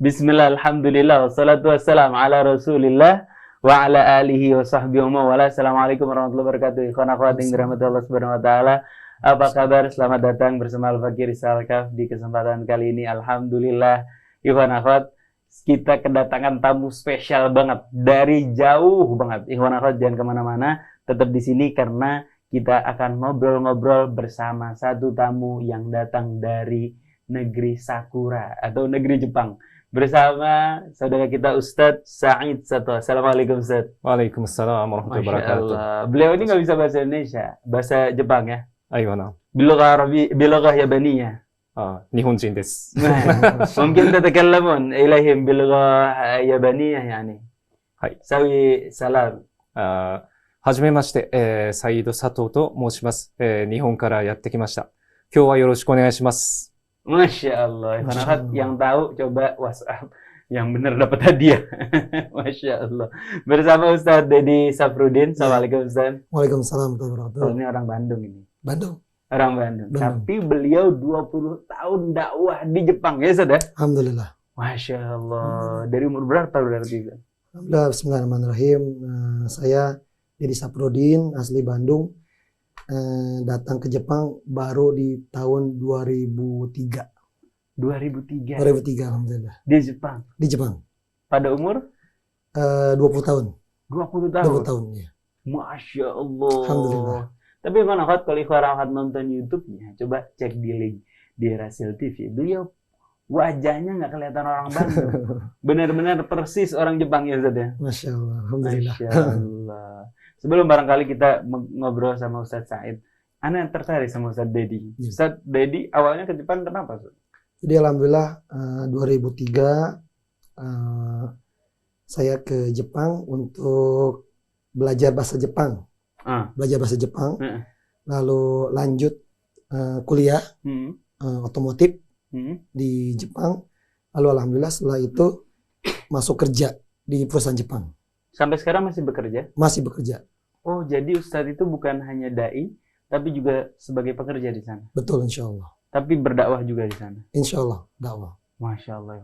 Bismillah, alhamdulillah, wassalatu wassalamu ala rasulillah wa ala alihi wa sahbihi wa wala. Assalamualaikum warahmatullahi wabarakatuh. Ikhwan akhwat yang dirahmati Allah Subhanahu wa taala. Apa kabar? Selamat datang bersama Al-Fakir Salkaf di kesempatan kali ini. Alhamdulillah, ikhwan akhwat, kita kedatangan tamu spesial banget dari jauh banget. Ikhwan akhwat jangan kemana-mana, tetap di sini karena kita akan ngobrol-ngobrol bersama satu tamu yang datang dari negeri Sakura atau negeri Jepang. Bersama saudara kita Ustadz Said Sato. Assalamualaikum Ustadz. Waalaikumsalam warahmatullahi wabarakatuh. Beliau ini nggak bisa bahasa Indonesia, bahasa Jepang ya. Ayo na. Biloghah Yabaniyah. Nihonjin desu. Mungkin tatakallamun ilaihim biloghah Yabaniyah yani. Hai. Sawi salam. はじめまして、サイード佐藤と申します。日本からやってきました。今日はよろしくお願いします。Masya Allah. Yang tahu coba WhatsApp. Yang benar dapat hadiah. Masya Allah. Bersama Ustadz Dedi Safrudin. Assalamualaikum Ustadz. Waalaikumsalam warahmatullahi wabarakatuh. Ini orang Bandung ini. Bandung. Orang Bandung. Tapi beliau 20 tahun dakwah di Jepang ya Ustadz ya? Alhamdulillah. Masya Allah. Dari umur berapa berarti? Alhamdulillah, bismillahirrahmanirrahim. Saya Dedi Safrudin, asli Bandung. Datang ke Jepang baru di tahun 2003. 2003. Alhamdulillah. Di Jepang. Di Jepang. Pada umur 20 tahun. 20 tahun. 20 tahun ya. Masya Allah. Alhamdulillah. Tapi kalau ikhwan nonton YouTube-nya, coba cek di link di Rasil TV. Beliau wajahnya nggak kelihatan orang Bandung. Benar-benar persis orang Jepang ya Ustaz ya. Masya Allah. Alhamdulillah. Masya Allah. Sebelum barangkali kita ngobrol sama Ustadz Said, Anda tertarik sama Ustadz Dedi. Ya. Ustadz Dedi awalnya ke Jepang kenapa? Jadi alhamdulillah 2003 saya ke Jepang untuk belajar bahasa Jepang. Belajar bahasa Jepang. Lalu lanjut kuliah otomotif di Jepang. Lalu alhamdulillah setelah itu masuk kerja di perusahaan Jepang. Sampai sekarang masih bekerja? Masih bekerja. Oh, jadi Ustadz itu bukan hanya dai, tapi juga sebagai pekerja di sana? Betul, insya Allah. Tapi berdakwah juga di sana? Insya Allah, dakwah. Masya Allah,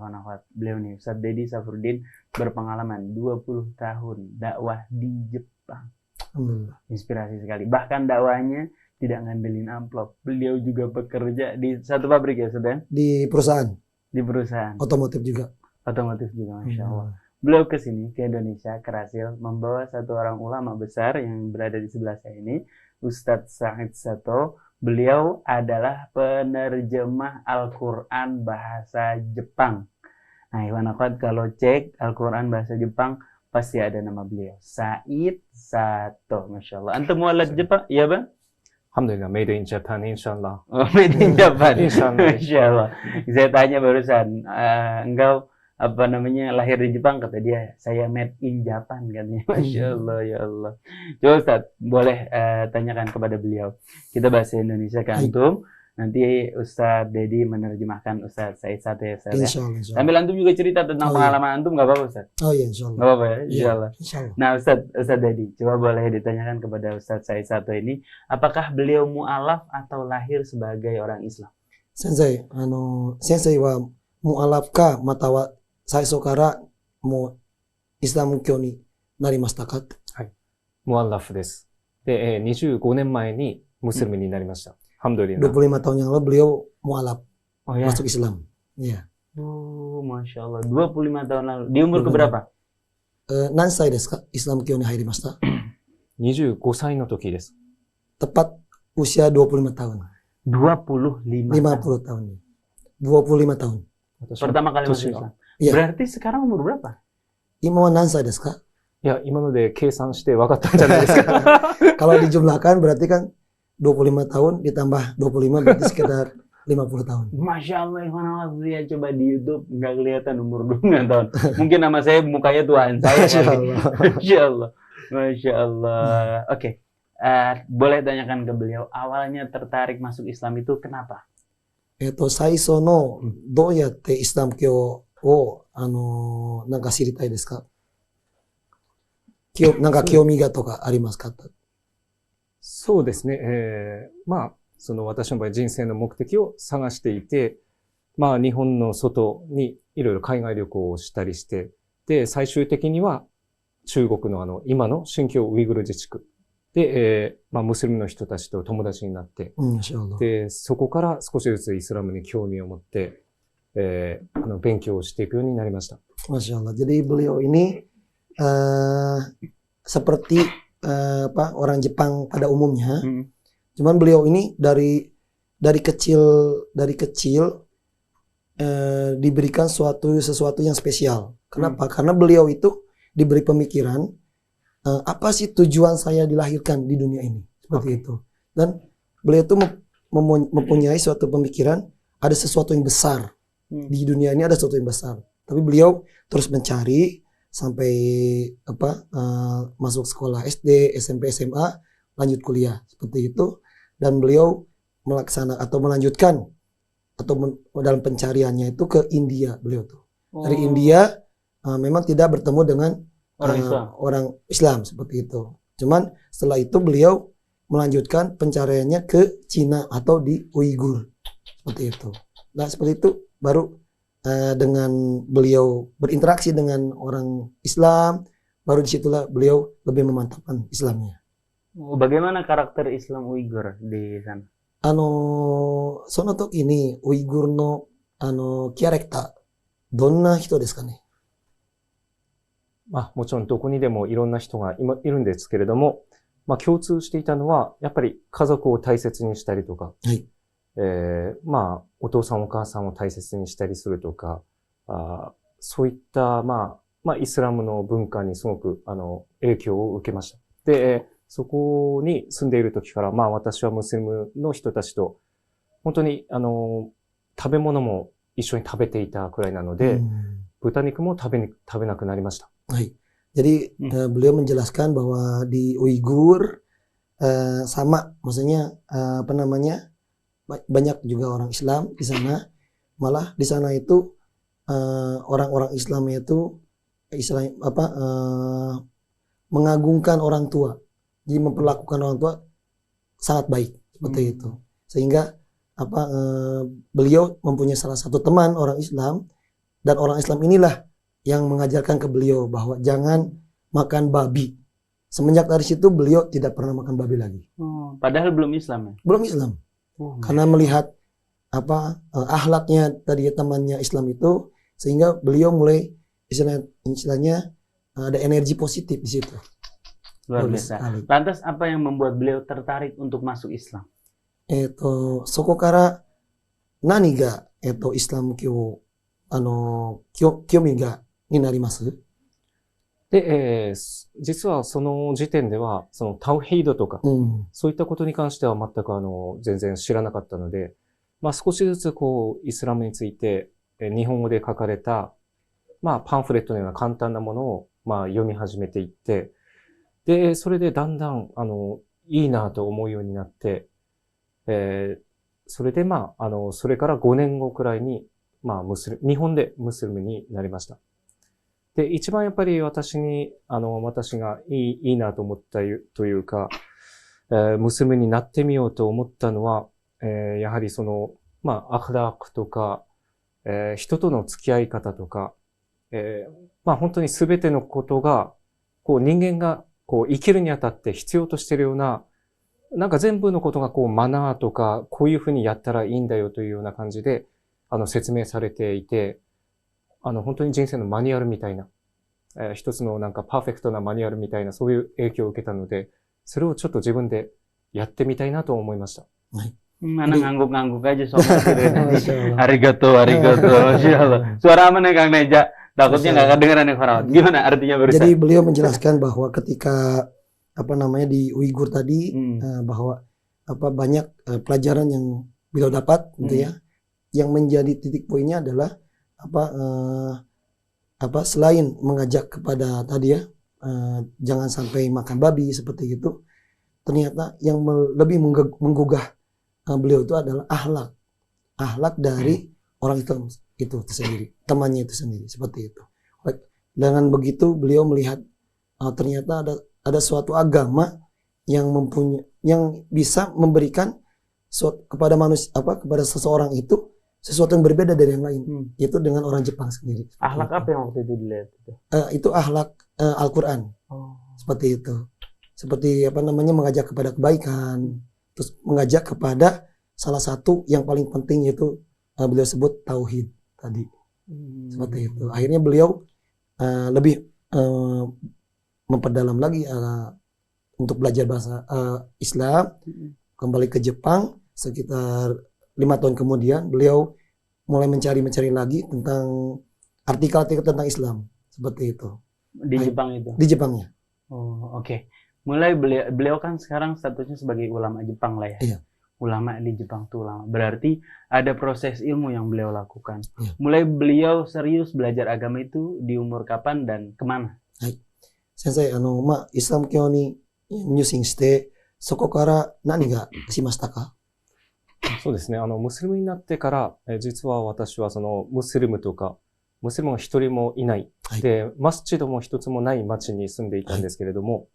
beliau nih, Ustadz Dedi Safrudin berpengalaman 20 tahun dakwah di Jepang. Alhamdulillah. Inspirasi sekali. Bahkan dakwahnya tidak ngandelin amplop. Beliau juga bekerja di satu pabrik ya, Ustadz? Di perusahaan. Di perusahaan. Otomotif juga. Otomotif juga, Masya Allah. Beliau ke sini, ke Indonesia, ke Rasil, membawa satu orang ulama besar yang berada di sebelah saya ini, Ustadz Said Sato. Beliau adalah penerjemah Al-Quran bahasa Jepang. Nah, ikhwan akhwat, kalau cek Al-Quran bahasa Jepang, pasti ada nama beliau. Said Sato, Masya Allah. Antum walad Jepang? Iya, Bang? Alhamdulillah, made in Japan, insyaAllah. Oh, made in Japan. Insyaallah. Masya Allah. Saya tanya barusan, engkau lahir di Jepang? Kata dia, saya made in Japan katanya. Masya Allah, ya Allah. Coba Ustadz, boleh tanyakan kepada beliau. Kita bahasa Indonesia ke antum. Nanti Ustadz Dedi menerjemahkan Ustadz Said Sato ya Ustadz. Insya Allah. Sambil antum juga cerita tentang pengalaman antum, nggak apa-apa Ustadz? Oh iya, insya Allah. Nggak apa-apa ya? Insya Allah. Insya Allah. Nah Ustadz Dedi, coba boleh ditanyakan kepada Ustadz Said Sato ini, apakah beliau mu'alaf atau lahir sebagai orang Islam? Sensei, sensei wa mu'alaf ka matawa Saiso kara mo Islam kyo ni narimashita ka? はい。ムアッラフです。で、25年前にムスリムになりました。Alhamdulillah. 25 tahun yang lalu beliau mu'alaf. Oh ya? Masuk Islam. Iya. Oh, Masya Allah. 25 tahun lalu. Di umur keberapa? Nansai desu ka? Islam kyo ni hairimashita? 25歳の時です。 Tepat usia 25 tahun. 25 50 tahun. 25 tahun. Pertama kali masuk Islam. Iya. Berarti sekarang umur berapa? Ima wa nansai desu ka? いや、今ので計算して分かったんじゃないですか。 Kalau dijumlahkan berarti kan 25 tahun ditambah 25 berarti sekitar 50 tahun. Masya Allah, ya coba di YouTube nggak kelihatan umur 25 tahun. Mungkin nama saya mukanya tuaan saya. Masya Allah. Masya Allah. Masya Allah. Oke. Boleh tanyakan ke beliau, awalnya tertarik masuk Islam itu kenapa? 最初のどうやってイスラム教をなんか知りたいですか？なんか興味がとかありますか？そうですね。まあ、その私の場合人生の目的を探していて、まあ日本の外にいろいろ海外旅行をしたりして、で、最終的には中国の今の新疆ウイグル自治区で、ムスリムの人たちと友達になって、で、そこから少しずつイスラムに興味を持って、勉強をしていくようになりました。Masya Allah. Jadi beliau ini seperti orang Jepang pada umumnya. Cuman beliau ini dari kecil diberikan sesuatu yang spesial. Kenapa? Karena beliau itu diberi pemikiran apa sih tujuan saya dilahirkan di dunia ini, seperti itu. Dan beliau itu mempunyai suatu pemikiran ada sesuatu yang besar di dunia ini, ada sesuatu yang besar. Tapi beliau terus mencari sampai masuk sekolah SD, SMP, SMA, lanjut kuliah seperti itu. Dan beliau melanjutkan atau dalam pencariannya itu ke India beliau tuh. Dari India memang tidak bertemu dengan orang Islam seperti itu. Cuman setelah itu beliau melanjutkan pencariannya ke Cina atau di Uighur seperti itu. Nah seperti itu baru dengan beliau berinteraksi dengan orang Islam, baru disitulah beliau lebih memantapkan Islamnya. Bagaimana karakter Islam Uighur di sana? その時にウイグルのキャラクターどんな人ですかね？もちろんどこにでもいろんな人がいるんですけれども、共通していたのは、やっぱり家族を大切にしたりとか、はい。お父さんお母さんを大切にしたりするとか、そういった、イスラムの文化にすごく、影響を受けました。で、そこに住んでいる時から、私はムスリムの人たちと、本当に、食べ物も一緒に食べていたくらいなので、豚肉も食べなくなりました。Baik. Jadi beliau menjelaskan bahwa di Uighur sama, maksudnya banyak juga orang Islam di sana. Malah di sana itu orang-orang Islamnya itu mengagungkan orang tua. Jadi memperlakukan orang tua sangat baik seperti itu. Sehingga beliau mempunyai salah satu teman orang Islam, dan orang Islam inilah yang mengajarkan ke beliau bahwa jangan makan babi. Semenjak dari situ beliau tidak pernah makan babi lagi. Padahal belum Islam ya? Belum Islam. Karena melihat akhlaknya tadi temannya Islam itu, sehingga beliau mulai istilahnya ada energi positif di situ. Luar biasa. Lantas apa yang membuat beliau tertarik untuk masuk Islam? そこから何がイスラム教興味になります？で、実はその時点では、そのタウヒードとか、そういったことに関しては全く全然知らなかったので、少しずつイスラムについて、日本語で書かれた、パンフレットのような簡単なものを、読み始めていって、で、それでだんだん、いいなと思うようになって、それでそれから5年後くらいに、日本でムスリムになりました。で、一番やっぱり私がいいなと思ったというか、ムスリムになってみようと思ったのは、やはりアフラークとか、人との付き合い方とか、本当にすべてのことが、人間が生きるにあたって必要としているような、なんか全部のことがマナーとか、こういうふうにやったらいいんだよというような感じで、説明されていて、本当に人生のマニュアルみたいな、一つのなんかパーフェクトなマニュアルみたいな、そういう影響を受けたので、それをちょっと自分でやってみたいなと思いました。はい。Mana ngangguk-ngangguk aja soalnya. Arigato, Masya Allah. Suara mana Kang Neja? Takutnya nggak kedengeran nih Farah. Gimana artinya barusan? Jadi beliau menjelaskan bahwa ketika di Uighur tadi, bahwa banyak pelajaran yang beliau dapat, gitu ya. Yang menjadi titik poinnya adalah selain mengajak kepada tadi ya, jangan sampai makan babi seperti itu, ternyata yang lebih menggugah beliau itu adalah akhlak dari orang itu sendiri, temannya itu sendiri, seperti itu. Dengan begitu beliau melihat ternyata ada suatu agama yang bisa memberikan kepada manusia kepada seseorang itu sesuatu yang berbeda dari yang lain, yaitu dengan orang Jepang sendiri. Akhlak apa yang waktu itu dilihat itu? Itu akhlak Al-Quran, seperti itu. Seperti apa namanya, mengajak kepada kebaikan, terus mengajak kepada salah satu yang paling penting, yaitu beliau sebut tauhid tadi. Seperti itu. Akhirnya beliau lebih memperdalam lagi untuk belajar bahasa Islam, kembali ke Jepang. Sekitar 5 tahun kemudian beliau mulai mencari lagi tentang artikel-artikel tentang Islam, seperti itu. Di Jepang itu? Di Jepangnya. Oh, oke. Mulai beliau kan sekarang statusnya sebagai ulama Jepang lah ya. Iya. Ulama di Jepang tuh ulama. Berarti ada proses ilmu yang beliau lakukan. Iya. Mulai beliau serius belajar agama itu di umur kapan dan kemana? Sensei, Islam kyo ni入信して、そこから何がしましたか？そうですね。ムスリムになってから、実は私はムスリムが一人もいない。はい、で、マスジドも一つもない町に住んでいたんですけれども、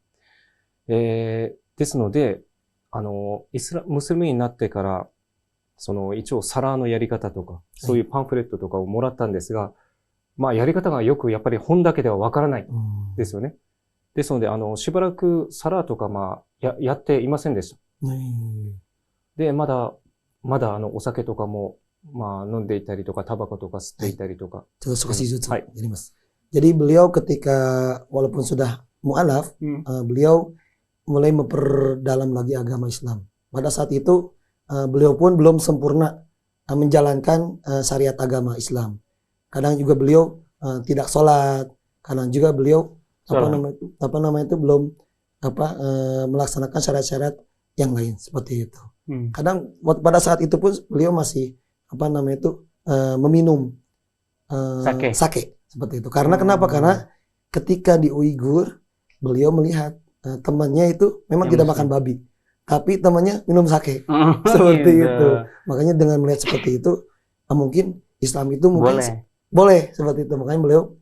ですので、ムスリムになってから、一応サラーのやり方とか、そういうパンフレットとかをもらったんですが、まあ、やり方がよくやっぱり本だけではわからないですよね。ですので、しばらくサラーとか、やっていませんでした。で、まだお酒とかも、飲んでいたりとか、タバコとか吸っていたりとか。Jadi beliau ketika walaupun sudah mu'alaf, beliau mulai memperdalam lagi agama Islam. Pada saat itu beliau pun belum sempurna menjalankan syariat agama Islam. Kadang juga beliau tidak sholat, kadang juga beliau belum melaksanakan syarat-syarat yang lain seperti itu. Kadang pada saat itu pun beliau masih meminum sake seperti itu. Karena kenapa? Karena ketika di Uighur beliau melihat temannya itu memang tidak makan babi, tapi temannya minum sake seperti itu. Makanya dengan melihat seperti itu, mungkin Islam itu mungkin boleh seperti itu. Makanya beliau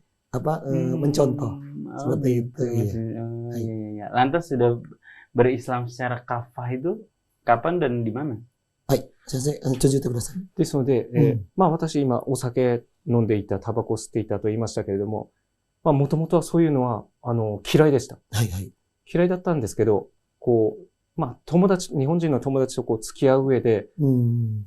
mencontoh seperti itu. Ya. Lantas sudah berislam secara kafah itu kapan dan di mana? はい、先生、続いてください。ですので、私今お酒飲んでいた、タバコ吸っていたと言いましたけれども、もともとはそういうのは、嫌いでした。はいはい。嫌いだったんですけど、日本人の友達と付き合う上で、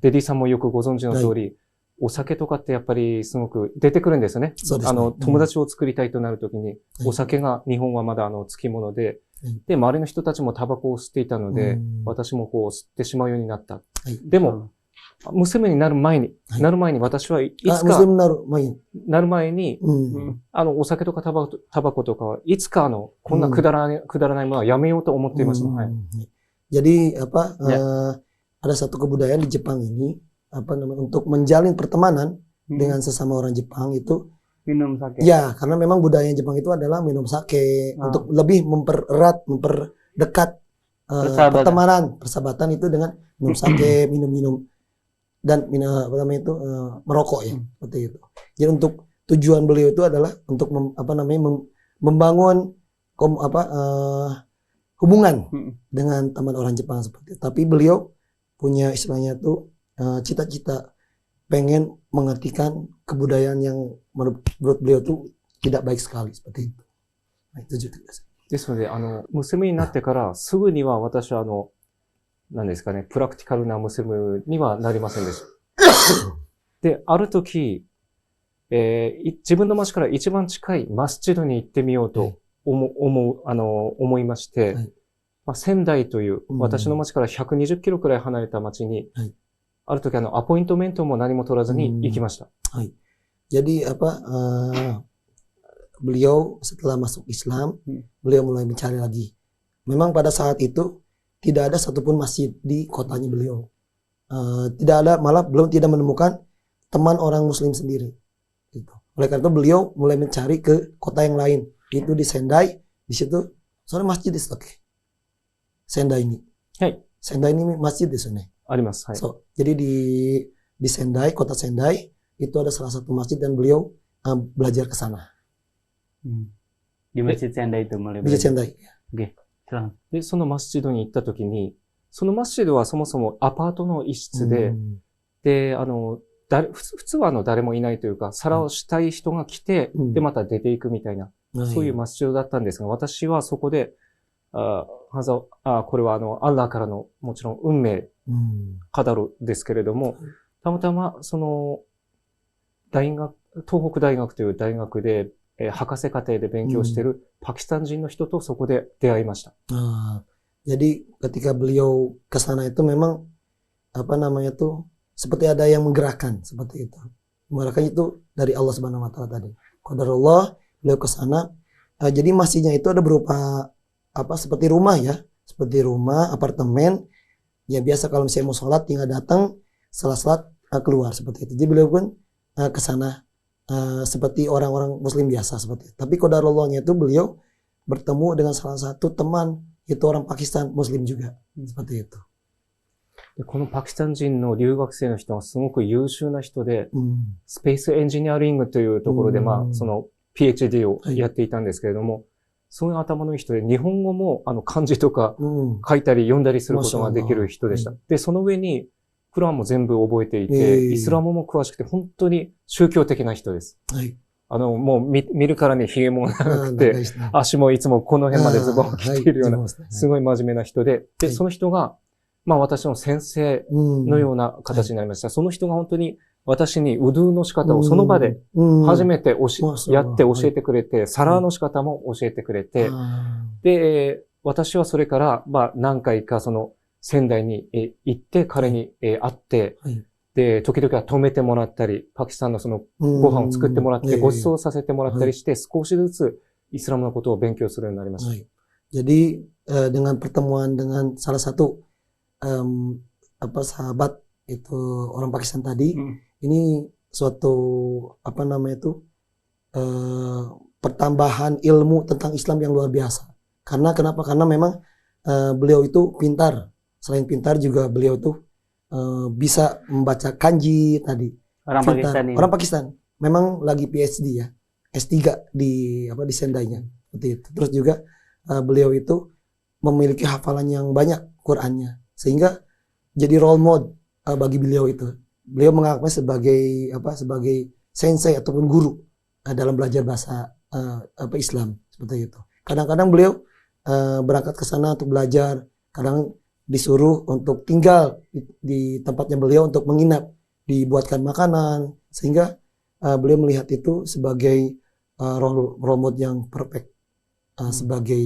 デディさんもよくご存知の通り、お酒とかってやっぱりすごく出てくるんですよね。そうですね。友達を作りたいとなるときに、お酒が日本はまだ付き物で、で、周りの人たちもタバコを吸っていたので、私も吸ってしまうようになった。でも、ムスリムになる前に私はいつか、なる前に、お酒とかタバコとかはいつかこんなくだらないものはやめようと思っていました。Jadi ada satu kebudayaan di Jepang ini, untuk menjalin pertemanan dengan sesama orang Jepang itu minum sake. Ya, karena memang budaya Jepang itu adalah minum sake untuk lebih memperdekat persahabatan itu dengan minum sake, minum dan merokok ya, seperti itu. Jadi untuk tujuan beliau itu adalah untuk membangun hubungan dengan teman orang Jepang seperti itu. Tapi beliau punya istilahnya tuh cita-cita pengen mengertikan kebudayaan yang menurut beliau tuh tidak baik sekali seperti itu. Itu juga. ですので、ムスリムになってからすぐには私は何ですかね、プラクティカルなムスリムにはなりませんでした。で、ある時、自分の町から一番近いマスジドに行ってみようと思いまして、仙台という私の町から120キロくらい離れた町に、ある時アポイントメントも何も取らずに行きました。Jadi beliau setelah masuk Islam, beliau mulai mencari lagi. Memang pada saat itu tidak ada satupun masjid di kotanya beliau. Tidak ada, malah belum tidak menemukan teman orang Muslim sendiri. Gitu. Oleh karena itu beliau mulai mencari ke kota yang lain. Itu di Sendai, di situ soalnya masjid di Sendai ini. Sendai ini masjid di sana. あります。はい。Jadi di Sendai, kota Sendai, itu ada salah satu masjid dan beliau belajar ke sana. Di Masjid Sendai itu mulai belajar. Masjid Sendai. Oke. で、そのマスジドに行った時に、そのマスジドはそもそもアパートの一室で、で、普通は誰もいないというか、サラをしたい人が来て、で、また出ていくみたいな、そういうマスジドだったんですが、私はそこで、これはアッラーからのもちろん運命、カダルですけれども、たまたま、東北大学という大学で、博士課程で勉強しているパキスタン人の人とそこで出会いました。Jadi ketika beliau ke sana itu memang seperti ada yang menggerakkan seperti itu. Menggerakkan itu dari Allah Subhanahu wa taala tadi. Qadarullah, beliau ke sana. Jadi masjidnya itu ada berupa seperti rumah ya, seperti rumah, apartemen. Ya biasa kalau misalnya mau sholat tinggal datang, setelah sholat keluar seperti itu. Jadi beliau pun ke sana seperti orang-orang muslim biasa seperti itu. Tapi qadarullah-nya itu beliau bertemu dengan salah satu teman, itu orang Pakistan muslim juga seperti itu. でこのパキスタン人の留学生の人がすごく優秀な人で、スペースエンジニアリングというところで、PhD をやっていたんですけれども、そういう頭のいい人で、日本語も漢字とか書いたり読んだりすることができる人でした。で、その上に、クランも全部覚えていて、イスラムも詳しくて、本当に宗教的な人です。もう見るからに髭も長くて、足もいつもこの辺までズボンを着ているような、すごい真面目な人で、で、その人が、私の先生のような形になりました。その人が本当に私にウドゥーの仕方をその場で初めてやって教えてくれて、サラーの仕方も教えてくれて、で、私はそれから、何回か仙台に行って彼に会って、で、時々は泊めてもらったり、パキスタンのご飯を作ってもらって、ご馳走させてもらったりして、少しずつイスラムのことを勉強するようになりました。Jadi dengan pertemuan dengan salah satu sahabat itu orang Pakistan tadi, ini suatu pertambahan ilmu tentang Islam yang luar biasa. Kenapa? Karena memang beliau itu pintar. Selain pintar juga beliau itu bisa membaca kanji tadi. Orang Pakistan. Memang lagi PhD ya, S3 di Sendainya. Seperti itu. Terus juga beliau itu memiliki hafalan yang banyak Qur'annya, sehingga jadi role model bagi beliau itu. Beliau menganggapnya sebagai sensei ataupun guru dalam belajar bahasa Islam seperti itu. Kadang-kadang beliau berangkat ke sana untuk belajar, kadang disuruh untuk tinggal di tempatnya beliau untuk menginap, dibuatkan makanan, sehingga beliau melihat itu sebagai role model yang perfect sebagai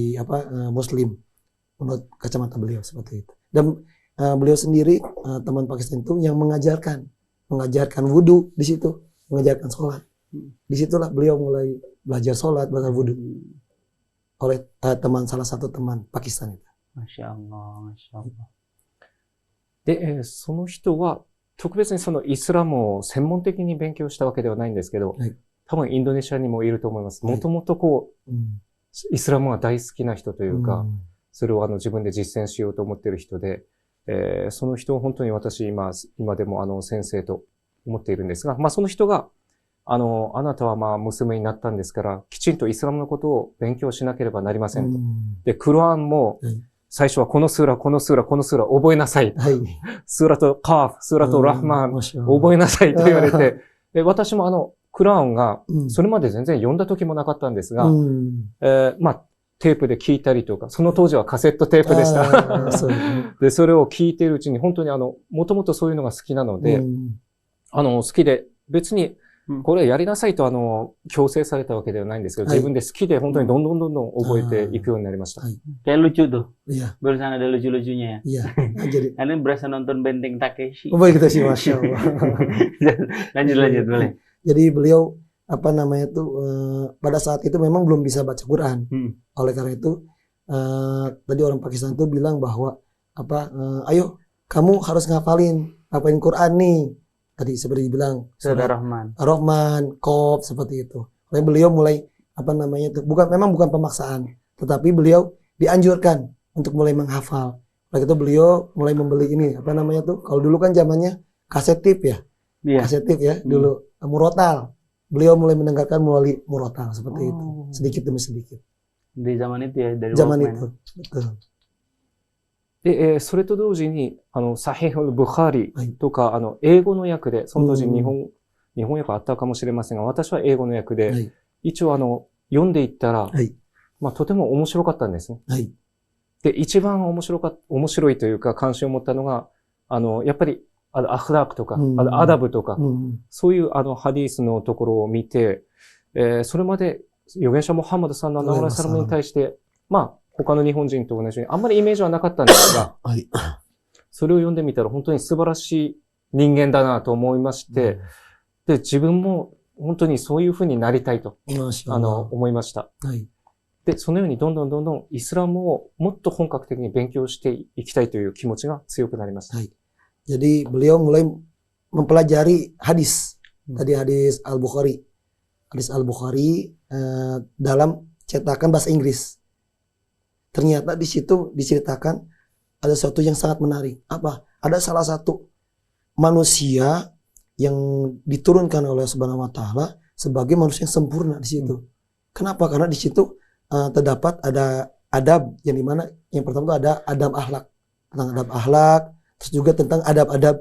Muslim menurut kacamata beliau seperti itu. Dan beliau sendiri teman Pakistan itu yang mengajarkan wudu di situ, mengajarkan sholat. Disitulah beliau mulai belajar sholat, belajar wudu oleh salah satu teman Pakistan itu. Masya Allah, Masya Allah. で、その人は特別にイスラムを専門的に勉強したわけではないんですけど、多分インドネシアにもいると思います。もともとイスラムが大好きな人というか、それを自分で実践しようと思っている人で、その人を本当に私今でも先生と思っているんですが、その人が、あなたは娘になったんですから、きちんとイスラムのことを勉強しなければなりませんと。で、クルアンも、最初はこのスーラ覚えなさい。スーラとカーフ、スーラとラフマン、覚えなさいと言われて、で、私もクラウンが、それまで全然読んだ時もなかったんですが、テープで聞いたりとか、その当時はカセットテープでした。で、それを聞いているうちに、本当にもともとそういうのが好きなので、好きで、別に、これやりなさいと強制されたわけではないんですけど、自分で好きで本当にどんどん覚えていくようになりました。Kayak lucu tuh. Barusan ada lucu-lucunya ya. Jadi. Kalian berasa nonton Benteng Takeshi. Oh baik, Takeshi, Masya Allah. Lanjut boleh. Jadi beliau pada saat itu memang belum bisa baca Quran. Oleh karena itu tadi orang Pakistan itu bilang bahwa ayo kamu harus ngapalin Quran nih. Tadi seperti dibilang Ar-Rahman, Qaf seperti itu. Oleh beliau mulai memang bukan pemaksaan, tetapi beliau dianjurkan untuk mulai menghafal. Oleh itu beliau mulai membeli ini kalau dulu kan zamannya kaset tip ya. Kaset tip ya, dulu murotal. Beliau mulai mendengarkan melalui murotal seperti itu, sedikit demi sedikit. Di zaman itu ya, dari zaman itu, betul. で、それと同時に、サヒフル・ブハリとか、英語の訳で、その当時日本訳あったかもしれませんが、私は英語の訳で、はい。一応読んでいったら、はい。とても面白かったんですね。はい。で、一番面白いというか関心を持ったのが、やっぱり、アフラークとか、アダブとか、そういうハディースのところを見て、それまで預言者ムハンマドさんのナサラムに対して、他の日本人と同じように、あんまりイメージはなかったんですが、はい。それを読んでみたら本当に素晴らしい人間だなと思いまして、で、自分も本当にそういうふうになりたいと、思いました。はい。で、そのようにどんどんイスラムをもっと本格的に勉強していきたいという気持ちが強くなりました。はい。Jadi beliau mulai mempelajari hadis. Tadi hadis Al-Bukhari. Hadis Al-Bukhari dalam cetakan bahasa Inggris. Ternyata di situ diceritakan ada sesuatu yang sangat menarik. Apa? Ada salah satu manusia yang diturunkan oleh Subhanahu wa taala sebagai manusia yang sempurna di situ. Kenapa? Karena di situ terdapat ada adab yang dimana yang pertama itu ada adab akhlak, tentang adab akhlak, terus juga tentang adab-adab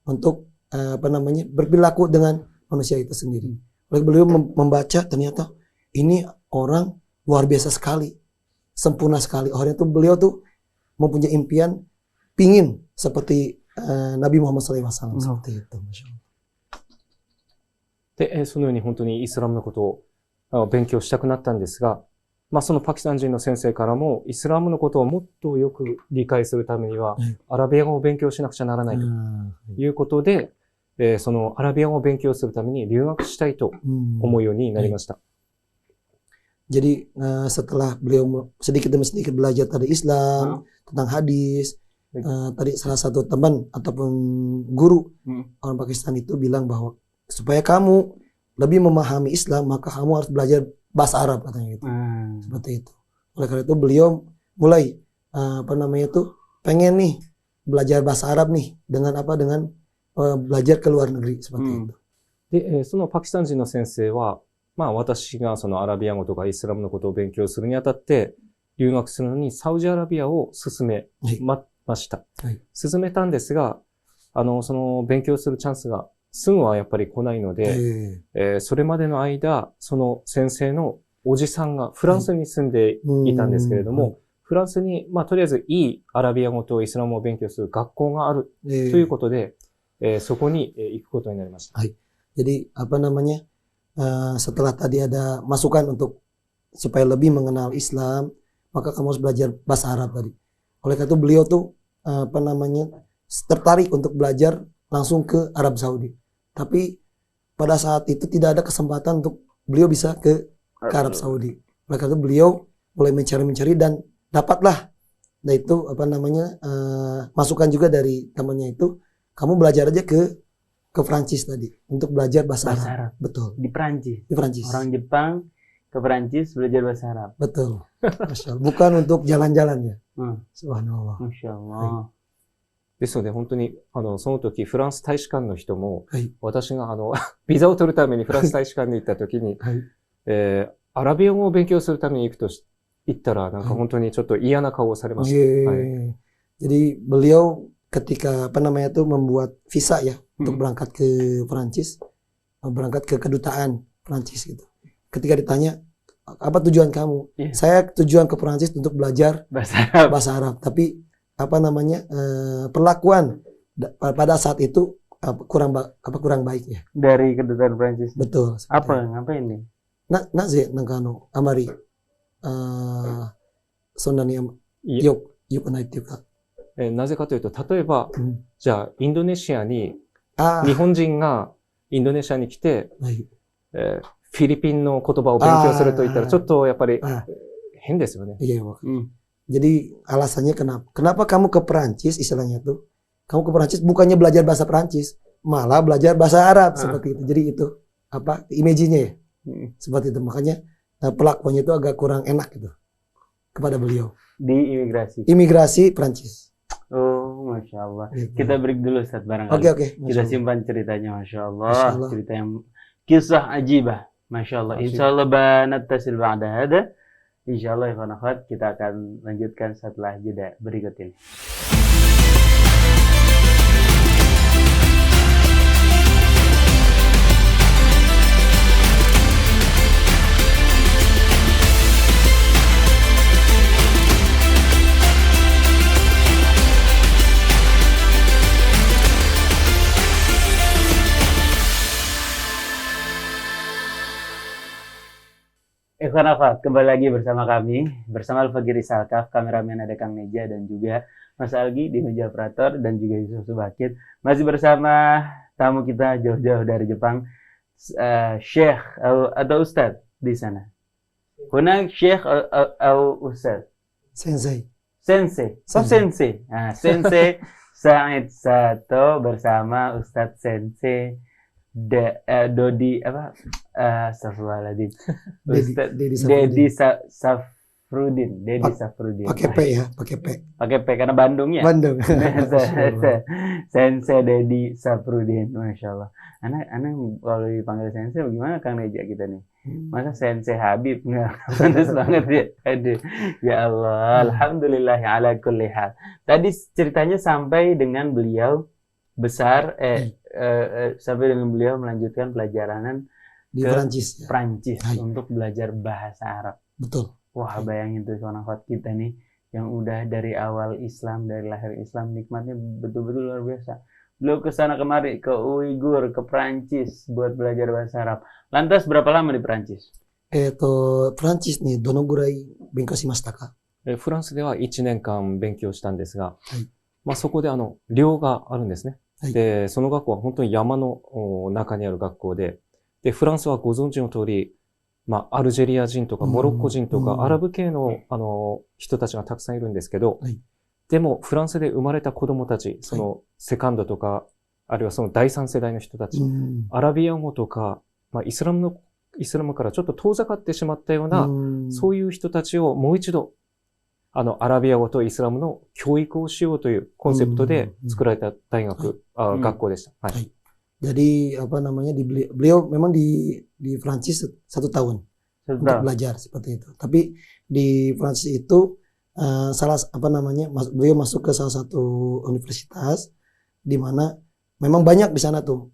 untuk berperilaku dengan manusia itu sendiri. Oleh beliau membaca ternyata ini orang luar biasa sekali, sempurna sekali. Orang itu beliau tuh mempunyai impian, pingin seperti Nabi Muhammad SAW seperti itu. Masya Allah. で、そのように本当にイスラムのことを勉強したくなったんですが、そのパキスタン人の先生からも、イスラムのことをもっとよく理解するためには、アラビア語を勉強しなくちゃならないということで、そのアラビア語を勉強するために留学したいと思うようになりました。Jadi setelah beliau sedikit demi sedikit belajar tentang Islam, tentang hadis, tadi salah satu teman ataupun guru orang Pakistan itu bilang bahwa supaya kamu lebih memahami Islam, maka kamu harus belajar bahasa Arab katanya gitu. Seperti itu. Oleh karena itu beliau mulai pengen nih belajar bahasa Arab nih dengan belajar ke luar negeri seperti itu. で、そのパキスタン人の先生は、私がそのアラビア語とかイスラムのことを勉強するにあたって留学するのにサウジアラビアを勧めました。勧めたんですが、その勉強するチャンスがすぐはやっぱり来ないので、それまでの間、その先生のおじさんがフランスに住んでいたんですけれども、フランスに、とりあえずいいアラビア語とイスラムを勉強する学校があるということで、そこに行くことになりました。はい。Jadi setelah tadi ada masukan untuk supaya lebih mengenal Islam, maka kamu harus belajar bahasa Arab tadi. Oleh karena itu beliau tuh tertarik untuk belajar langsung ke Arab Saudi. Tapi pada saat itu tidak ada kesempatan untuk beliau bisa ke Arab Saudi. Oleh karena itu beliau mulai mencari dan dapatlah. Nah itu masukan juga dari temannya itu, kamu belajar aja ke Prancis tadi untuk belajar bahasa Arab. Betul. Di Prancis. Di Prancis. Orang Jepang ke Prancis belajar bahasa Arab. Betul. Masya Allah. Bukan untuk jalan-jalan ya. Subhanallah. Masya Allah. ですので本当に、その時フランス大使館の人も、私がビザを取るためにフランス大使館に行った時に、アラビア語を勉強するために行くと言ったら、なんか本当にちょっと嫌な顔をされました。Jadi beliau ketika membuat visa ya untuk berangkat ke Perancis, berangkat ke kedutaan Perancis gitu. Ketika ditanya apa tujuan kamu, saya tujuan ke Perancis untuk belajar bahasa Arab. Tapi perlakuan pada saat itu kurang baik ya. Dari kedutaan Perancis. Betul. Ngapain nih? Naze nangkano amari sondaniよくないっていうか。なぜかというと、例えば、じゃあ、インドネシアに、日本人がインドネシアに来て、フィリピンの言葉を勉強すると言ったら、ちょっとやっぱり変ですよね。Jadi alasannya kenapa kamu ke Perancis istilahnya tuh, kamu ke Perancis bukannya belajar bahasa Perancis, malah belajar bahasa Arab seperti itu. Jadi itu image-nya ya, seperti itu. Makanya pelakuannya itu agak kurang enak gitu kepada beliau. Di imigrasi. Imigrasi Perancis. Oh, Masya Allah. Kita break dulu Ustaz barangkali. Oke. Kita simpan ceritanya, Masya Allah. Cerita yang kisah ajibah. Masya Allah. Insya Allah banattasil ba'da hada. Insya Allah ya kita akan lanjutkan setelah jeda berikut ini. Ikhwan akhwat, kembali lagi bersama kami, bersama Al-Fagiri Salkaf, kameramen ada Kang Neja dan juga Mas Algi di meja operator dan juga Yusuf Subakit. Masih bersama tamu kita jauh-jauh dari Jepang, Syekh atau Ustadz di sana. Hunang Syekh atau Ustadz? Sensei. Sensei. Oh, Sensei. Nah, Sensei Said Sato bersama Ustadz Sensei Dodi apa? Astagfirullahaladzim. Ustadz Dedi Safrudin. Dedi Safrudin. Pakai P ya, pakai P. Pakai P karena Bandung ya. Bandung. Sensei Dedi Safrudin, masya Allah. Anak kalau dipanggil Sensei, bagaimana Kang Neja kita nih? Masa Sensei Habib nggak? Pantas banget ya. Aduh, ya Allah. Alhamdulillah ala kulli hal. Tadi ceritanya sampai dengan beliau besar, sampai dengan beliau melanjutkan pelajaran Di ke Prancis. untuk belajar bahasa Arab. Betul. Wah, bayangin tuh kawan-kawan kita nih yang udah dari awal Islam, dari lahir Islam, nikmatnya betul-betul luar biasa. Beliau ke sana kemari, ke Uighur, ke Prancis buat belajar bahasa Arab. Lantas berapa lama di Prancis? フランチスにどのぐらい勉強しましたか？フランスでは1年間勉強したんですが、はいまあそこで寮があるんですね。はいで、その学校は本当に山の中にある学校で、で、フランスはご存知の通り、まあ、アルジェリア人とかモロッコ人とか、アラブ系の、人たちがたくさんいるんですけど、はいでも、フランスで生まれた子供たち、その、セカンドとか、あるいはその第三世代の人たち、アラビア語とか、まあ、イスラムからちょっと遠ざかってしまったような、そういう人たちをもう一度、アラビア語とイスラムの教育をしようというコンセプトで作られた大学、学校でした。はい。Jadi apa namanya beliau memang di Prancis 1 tahun untuk belajar seperti itu. Tapi di Prancis itu beliau masuk ke salah satu universitas di mana memang banyak di sana tuh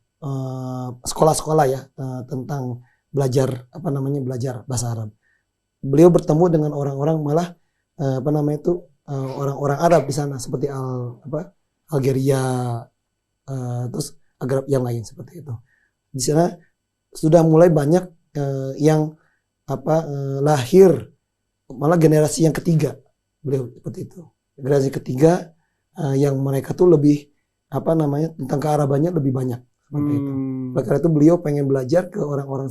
sekolah-sekolah ya tentang belajar belajar bahasa Arab. Beliau bertemu dengan orang-orang malah orang-orang Arab di sana seperti Algeria, terus agar yang lain seperti itu. Di sana sudah mulai banyak yang lahir malah generasi yang ketiga beliau seperti itu. Generasi ketiga yang mereka tuh lebih tentang kearabannya lebih banyak seperti itu. Oleh karena itu beliau pengen belajar ke orang-orang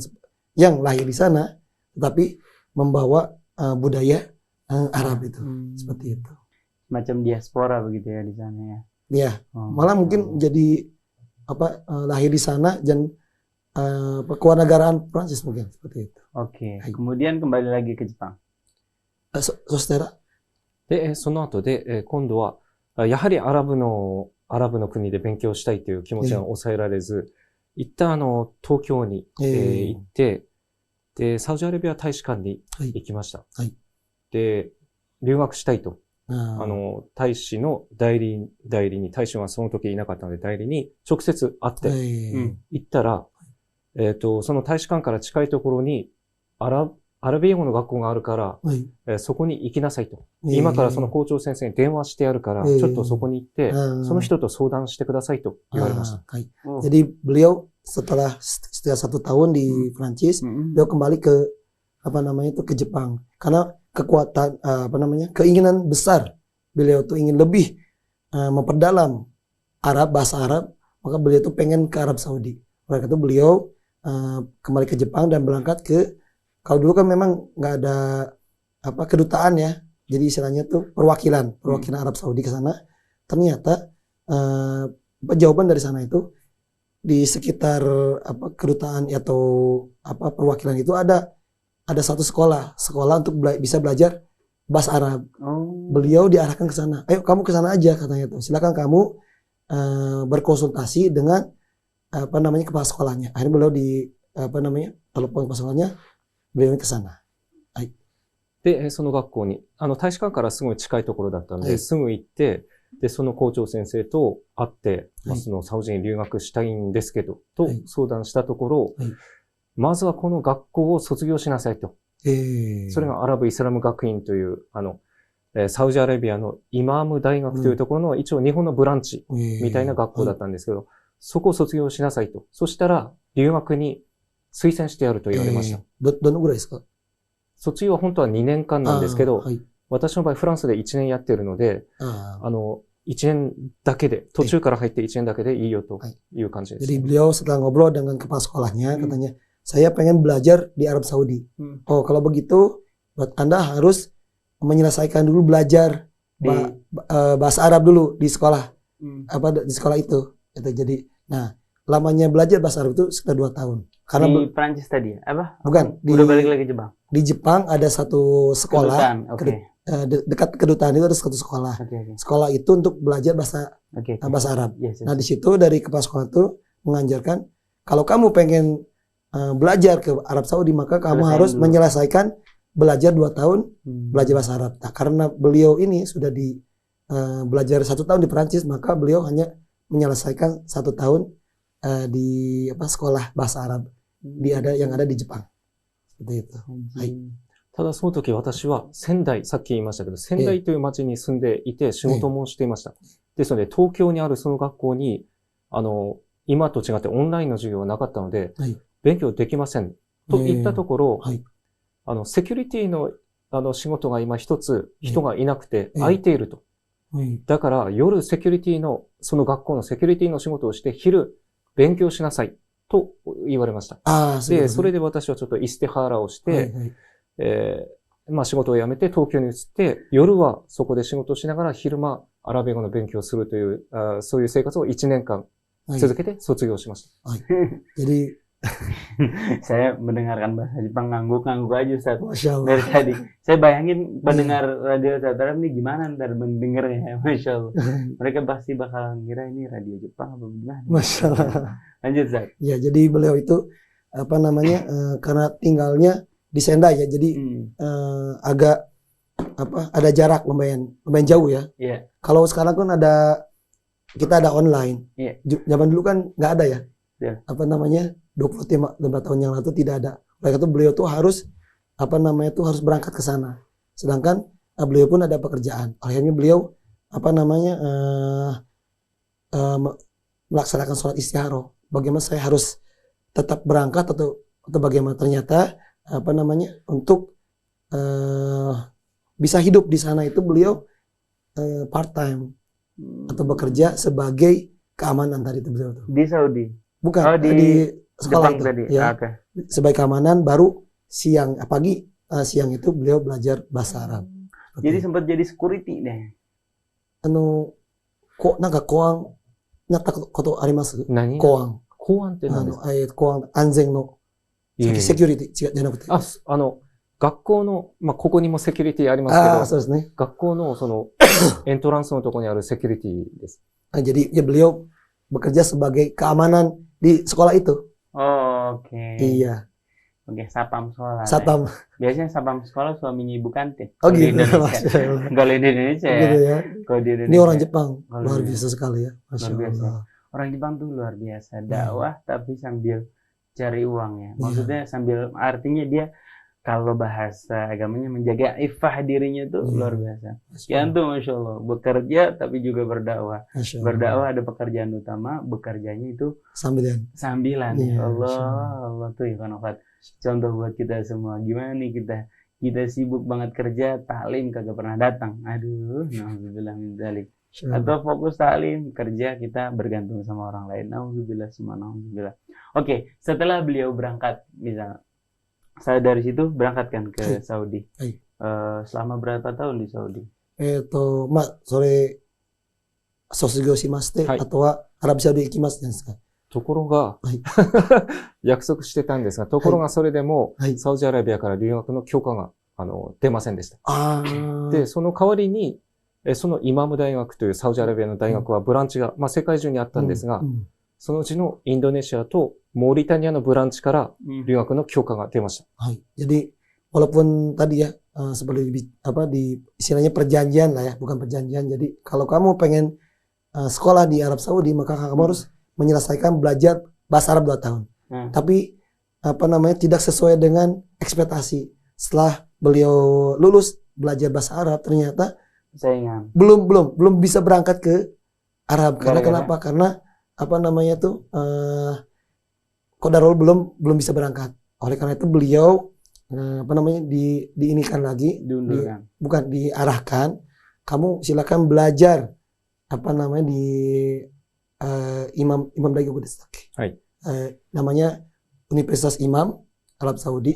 yang lahir di sana tetapi membawa budaya Arab itu seperti itu. Macam diaspora begitu ya di sana ya. Iya, malah mungkin jadi lahir di sana dan kewarganegaraan Prancis mungkin seperti itu. Oke. Kemudian kembali lagi ke Jepang. そしたらで、その後で、今度は、やはりアラブの国で勉強したいという気持ちが抑えられず、一旦東京に、行って、で、サウジアラビア大使館に行きました。はい。で、留学したいと。大使の代理に、大使はその時いなかったので代理に直接会って、行ったら、その大使館から近いところにアラビア語の学校があるから、そこに行きなさいと。今からその校長先生に電話してやるから、ちょっとそこに行って、その人と相談してくださいと言われました。Jadi beliau setelah 1 tahun di Prancis, beliau kembali ke ke Jepang karena kekuatan keinginan besar beliau tuh ingin lebih memperdalam bahasa Arab, maka beliau tuh pengen ke Arab Saudi. Oleh karena itu beliau kembali ke Jepang dan berangkat kalau dulu kan memang nggak ada kedutaan ya, jadi istilahnya tuh perwakilan Arab Saudi ke sana. Ternyata jawaban dari sana itu di sekitar kedutaan atau perwakilan itu ada satu sekolah untuk bisa belajar bahasa Arab. Beliau diarahkan ke sana. Ayo kamu ke sana aja katanya tuh. Silakan kamu berkonsultasi dengan kepala sekolahnya. Akhirnya beliau telepon kepala sekolahnya, beliau ke sana. で、その学校に、大使館からすごい近いところだったので、すぐ行って、で、その校長先生と会って、そのサウジに留学したいんですけど、と相談したところ、まずはこの学校を卒業しなさいと。それがアラブイスラム学院という、サウジアラビアのイマーム大学というところの一応日本のブランチみたいな学校だったんですけど、そこを卒業しなさいと。そしたら留学に推薦してやると言われました。どのぐらいですか卒業は本当は2年間なんですけど、はい。私の場合フランスで1年やってるので、1年だけで、途中から入って1年だけでいいよという感じです。Jadi beliau setelah ngobrol dengan kepala sekolahnya, katanya, saya pengen belajar di Arab Saudi. Oh, kalau begitu, buat Anda harus menyelesaikan dulu belajar bahasa Arab dulu di sekolah. Di sekolah itu. Jadi, nah, lamanya belajar bahasa Arab itu sekitar 2 tahun. Karena di Prancis tadi ya? Apa? Bukan. Udah balik lagi ke Jepang? Di Jepang ada satu sekolah. Dekat kedutaan itu ada satu sekolah. Sekolah itu untuk belajar bahasa Arab. Nah, di situ dari kepala sekolah itu mengajarkan kalau kamu pengen belajar ke Arab Saudi maka kamu harus menyelesaikan belajar 2 tahun belajar bahasa Arab. Nah, karena beliau ini sudah belajar 1 tahun di Perancis, maka beliau hanya menyelesaikan 1 tahun di sekolah bahasa Arab yang ada di Jepang. Seperti itu. Hai. ただその時私は仙台、さっき言いましたけど、仙台という町に住んでいて仕事もしていました。ですので、東京にあるその学校に、今と違ってオンラインの授業はなかったので、勉強できません。と言ったところ、セキュリティの仕事が今一つ人がいなくて空いていると。だから夜セキュリティの、その学校のセキュリティの仕事をして昼勉強しなさいと言われました。で、それで私はちょっとイステハーラをして、仕事を辞めて東京に移って、夜はそこで仕事をしながら昼間アラビア語の勉強をするという、そういう生活を1年間続けて卒業しました。Jadi saya mendengarkan bahasa Jepang ngangguk-ngangguk aja Ustaz. Dari tadi. Saya bayangin pendengar radio Arab ini gimana ntar mendengarnya. Masya Allah. Mereka pasti bakal ngira ini radio Jepang apa gimana. Masya Allah. Lanjut Ustaz. Ya, jadi beliau itu karena tinggalnya di Sendai ya, jadi agak ada jarak lumayan jauh ya. Kalau sekarang kan kita ada online. Zaman dulu kan nggak ada ya. 25 tahun yang lalu tidak ada. Oleh itu beliau tuh harus harus berangkat ke sana. Sedangkan beliau pun ada pekerjaan. Akhirnya beliau melaksanakan sholat istikharah. Bagaimana saya harus tetap berangkat atau bagaimana? Ternyata untuk bisa hidup di sana itu beliau part time atau bekerja sebagai keamanan tadi itu beliau tuh. Di Saudi. Bukan, di sekolah Jepang itu. Tadi. Ya. Sebagai keamanan, baru pagi siang itu beliau belajar bahasa Arab. Jadi sempat jadi security deh. Koang natta koto arimasu? Nani? Koang. Koangって何ですか? Koang anzen no securityじゃなくて。学校の、ここにもセキュリティありますけど、そうですね。学校のエントランスのところにあるセキュリティです。Jadi beliau bekerja sebagai keamanan di sekolah itu. Oke. Iya. Oke, satpam sekolah. Satpam. Biasanya satpam sekolah suaminya ibu kantin. Oh gitu. Kalau di Indonesia ya. Gitu ya. Kalau di Indonesia. Ini orang Jepang. Luar biasa sekali ya. Masya luar biasa. Allah. Orang Jepang tuh luar biasa. Dakwah tapi sambil cari uang ya. Maksudnya sambil, artinya dia kalau bahasa agamanya menjaga iffah dirinya tuh luar biasa. Ya tuh Masya Allah. Bekerja tapi juga berdakwah. Berdakwah ada pekerjaan utama, bekerjanya itu sambilan. Ya Allah tuh ya kan. Contoh buat kita semua. Gimana nih kita sibuk banget kerja, taklim kagak pernah datang. Aduh, nauzubillah min dzalik. Atau fokus taklim, kerja kita bergantung sama orang lain. Nauzubillah semua nauzubillah. Oke, setelah beliau berangkat misalnya, saya dari situ berangkat kan ke Saudi. Selama berapa tahun di Saudi? それ卒業しまして、あとはアラブサウジ行きますですか。ところが、約束してたんですが、ところがそれでも、サウジアラビアから留学の許可が出ませんでした。で、その代わりに、そのイマム大学というサウジアラビアの大学はブランチが、世界中にあったんですが、そのうちのインドネシアとモーリタニアのブランチから留学の許可が出ました。Jadi walaupun tadi ya seperti di istilahnya perjanjian lah ya, bukan perjanjian. Jadi kalau kamu pengen sekolah di Arab Saudi maka kamu harus menyelesaikan belajar bahasa Arab 2 tahun. Tapi tidak sesuai dengan ekspektasi. Setelah beliau lulus belajar bahasa Arab ternyata belum bisa berangkat ke Arab. Karena kenapa? Karena qadarul belum bisa berangkat. Oleh karena itu beliau apa namanya diinikan lagi, bukan diarahkan. Kamu silakan belajar apa namanya di Imam Daegu Budestak. Namanya Universitas Imam Arab Saudi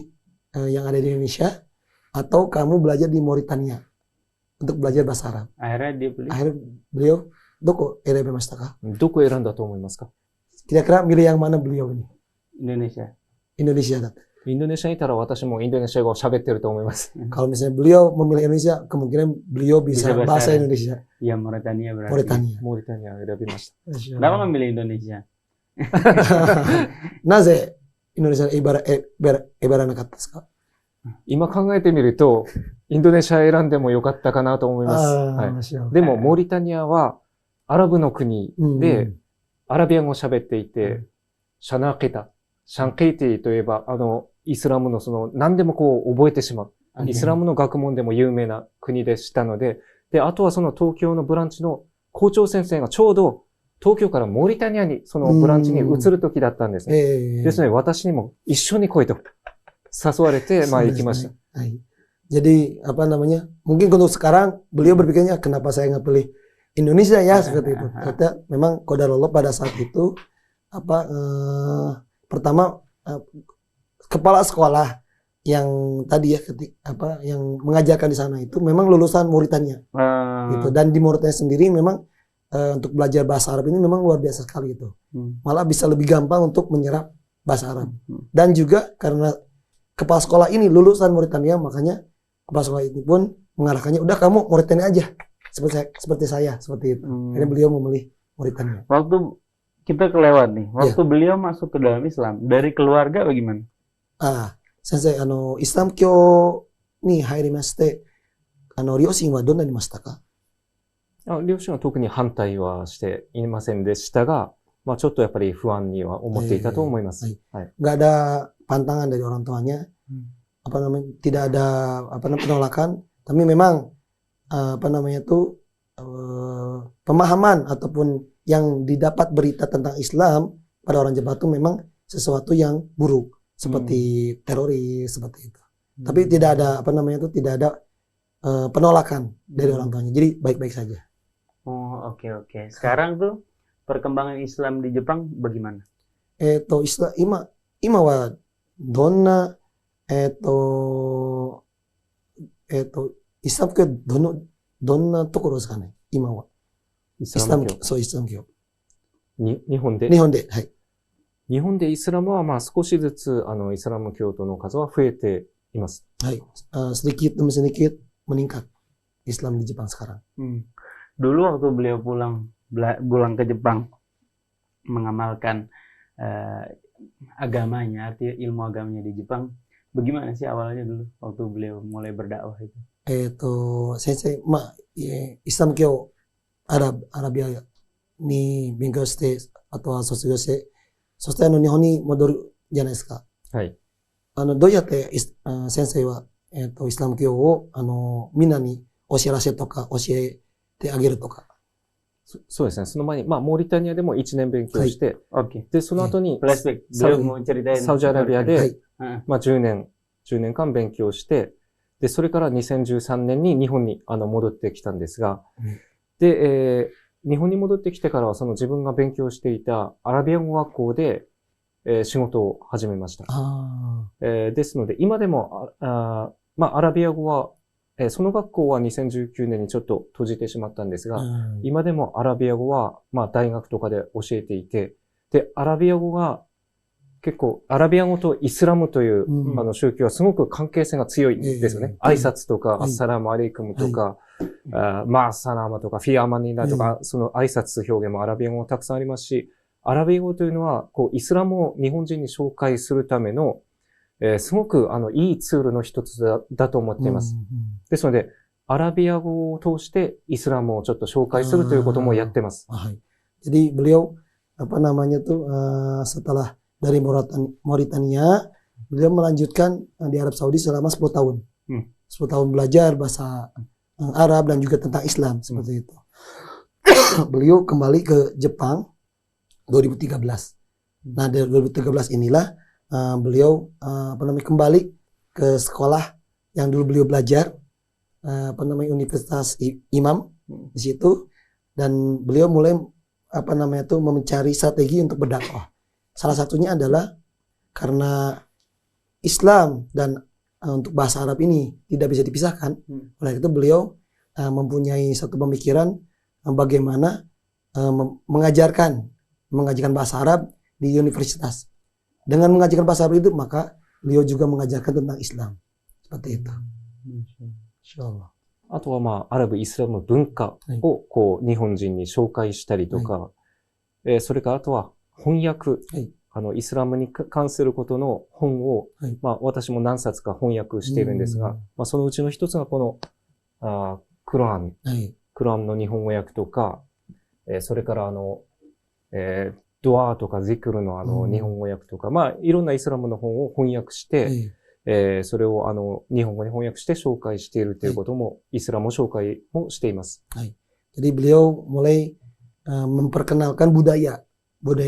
yang ada di Indonesia, atau kamu belajar di Mauritania untuk belajar bahasa Arab. Akhirnya beliau doko erebemashita ka? Doko eranda to omoimasu ka? Kira-kira milih yang mana beliau ini? Indonesia. Indonesia. インドネシアにいたら私もインドネシア語を喋ってると思います。Kalau misalnya beliau memilih Indonesia, kemungkinan beliau bisa bahasa Indonesia. Iya, Mauritania berarti. Mauritania 選びました。Kenapa memilih Indonesia? なぜインドネシア選ばなかったですか？今考えてみると、インドネシア選んでもよかったかなと思います。でも、モーリタニアはアラブの国でアラビア語を喋っていて、シャナーケタ、シャンケイティといえば、イスラムの何でもこう覚えてしまう。イスラムの学問でも有名な国でしたので、で、あとはその東京のブランチの校長先生がちょうど東京からモーリタニアにそのブランチに移る時だったんですね。ですので私にも一緒に来いと誘われて、まあ行きました。Jadi apa namanya? Mungkin untuk sekarang beliau berpikirnya kenapa saya nggak pilih Indonesia ya seperti itu. Ternyata memang qadarullah pada saat itu pertama kepala sekolah yang tadi ya yang mengajarkan di sana itu memang lulusan Mauritania gitu, dan di Mauritania sendiri memang untuk belajar bahasa Arab ini memang luar biasa sekali gitu. Malah bisa lebih gampang untuk menyerap bahasa Arab. Dan juga karena kepala sekolah ini lulusan Mauritania, makanya kepala sekolah ini pun mengarahkannya, udah kamu Mauritania aja seperti saya seperti itu. Akhirnya beliau memilih Mauritania. Waktu kita kelewat nih, waktu beliau masuk ke dalam Islam, dari keluarga bagaimana? 先生、イスラム教に入りまして、両親はどうなりましたか？両親は特に反対はしていませんでしたが、まあちょっとやっぱり不安には思っていたと思います。Nggak ada pantangan dari orang tuanya, tidak ada penolakan, tapi memang pemahaman ataupun yang didapat berita tentang Islam pada orang Jepang itu memang sesuatu yang buruk. Seperti teroris seperti itu. Tapi tidak ada tidak ada penolakan dari orang tuanya. Jadi baik-baik saja. Oh, oke. Sekarang tuh perkembangan Islam di Jepang bagaimana? Ima wa donna Islam ke donna tokoro desu ka ne? Ima wa. Islam kyo. Nihon de? はい。日本でイスラムはまあ少しずつイスラム教徒の数は増えています。はい。sedikit demi sedikit meningkat Islam di Jepang sekarang. Dulu waktu beliau pulang ke Jepang mengamalkan agamanya, artinya ilmu agamanya di Jepang, bagaimana sih awalnya dulu waktu beliau mulai berdakwah itu? Sensei, Islam kyo Arabia ni benkyou shite, ato wa sotsugyou shite, そして日本に戻るじゃないですか。はい。どうやって先生はイスラム教をみんなに教えらせとか教えてあげるとか。そうですね。その前にモーリタニアでも1年勉強して、でその後にサウジアラビアで10年間勉強して、でそれから2013年に日本に戻ってきたんですが、で日本に戻ってきてからはその自分が勉強していたアラビア語学校で、仕事を始めました。ですので今でもアラビア語は、その学校は2019年にちょっと閉じてしまったんですが、今でもアラビア語は大学とかで教えていて、でアラビア語が結構アラビア語とイスラムという、宗教はすごく関係性が強いんですよね。挨拶とか、アッサラムアレイクムとか、マーサラーマとか、フィアマニーナとか、その挨拶表現もアラビア語たくさんありますし、アラビア語というのは、イスラムを日本人に紹介するための、すごくいいツールの一つだと思っています。ですので、アラビア語を通してイスラムをちょっと紹介するということもやってます。Jadi beliau setelah dari Mauritania, beliau melanjutkan di Arab Saudi selama 10 tahun. 10 tahun belajar bahasa Arab dan juga tentang Islam seperti itu. Beliau kembali ke Jepang 2013. Nah, dari 2013 inilah beliau kembali ke sekolah yang dulu beliau belajar, Universitas Imam di situ, dan beliau mulai mencari strategi untuk berdakwah. Salah satunya adalah karena Islam dan untuk bahasa Arab ini tidak bisa dipisahkan. Oleh itu beliau mempunyai satu pemikiran bagaimana mengajarkan bahasa Arab di universitas. Dengan mengajarkan bahasa Arab itu, maka beliau juga mengajarkan tentang Islam. Seperti itu. Insyaallah. あとはアラブ、イスラム文化を日本人に紹介したりとか、それからあとは翻訳、イスラムに関することの本を、私も何冊か翻訳しているんですが、そのうちの一つがこの、クランの日本語訳とか、それからドアとかゼクルの日本語訳とか、いろんなイスラムの本を翻訳して、それを日本語に翻訳して紹介しているということも、イスラムを紹介もしています。Jadi beliau mulai memperkenalkan budaya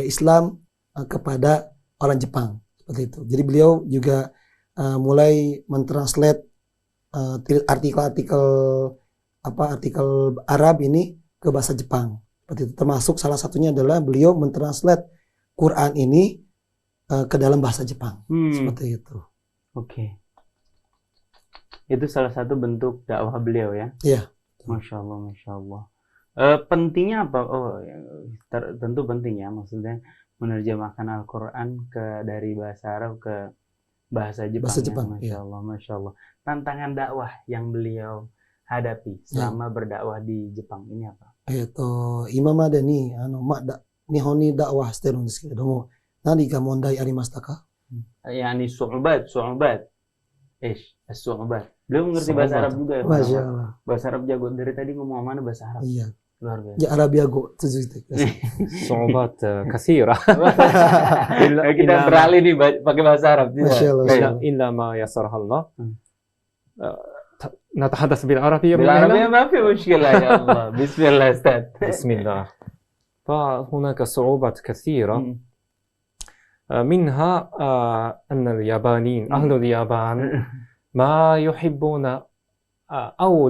Islam kepada orang Jepang, seperti itu. Jadi beliau juga mulai mentranslate artikel Arab ini ke bahasa Jepang. Seperti itu. Termasuk salah satunya adalah beliau mentranslate Quran ini ke dalam bahasa Jepang. Seperti itu. Oke. Itu salah satu bentuk dakwah beliau ya? Iya. Masya Allah, Masya Allah. Pentingnya apa? Tentu penting ya, maksudnya menerjemahkan Al-Quran dari bahasa Arab ke bahasa Jepang. Bahasa Jepang, Masya Allah, Masya Allah. Tantangan dakwah yang beliau hadapi selama berdakwah di Jepang ini apa? Imama de ni nihon ni dakwah shiteるんですけれども、何か問題ありましたか? Yani su'ubat. As-su'ubat. Beliau mengerti bahasa Arab juga ya? Masya Allah. Bahasa Arab jago. Dari tadi ngomong mana bahasa Arab? Iya. Luar biasa. Ya Arabia go. Su'ubat katsira. Kita beralih nih pakai bahasa Arab. Masya Allah. Illa ma yasarha Allah. نتحدث بالعربية بالعربية ما في مشكلة يا الله. بسم الله أستاذ. بسم الله. فهناك صعوبات كثيرة. منها أن اليابانيين أهل اليابان ما يحبون أو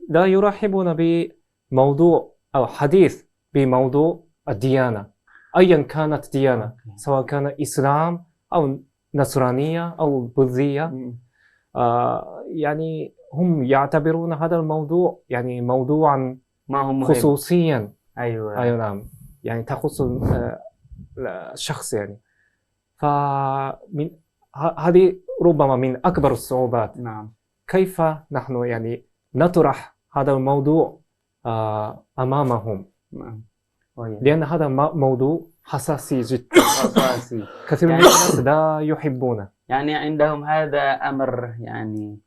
لا يرحبون بموضوع أو حديث بموضوع الديانة أيا كانت ديانة سواء كان إسلام أو نصرانية أو بوذية يعني هم يعتبرون هذا الموضوع يعني موضوعا خصوصيا أيوة نعم يعني تخص الشخص يعني فمن هذه ربما من أكبر الصعوبات. نعم. كيف نحن يعني نطرح هذا الموضوع أمامهم. نعم. لأن هذا موضوع حساسي جدا. حساسي. كثير من الناس لا يحبونه. يعني عندهم هذا أمر يعني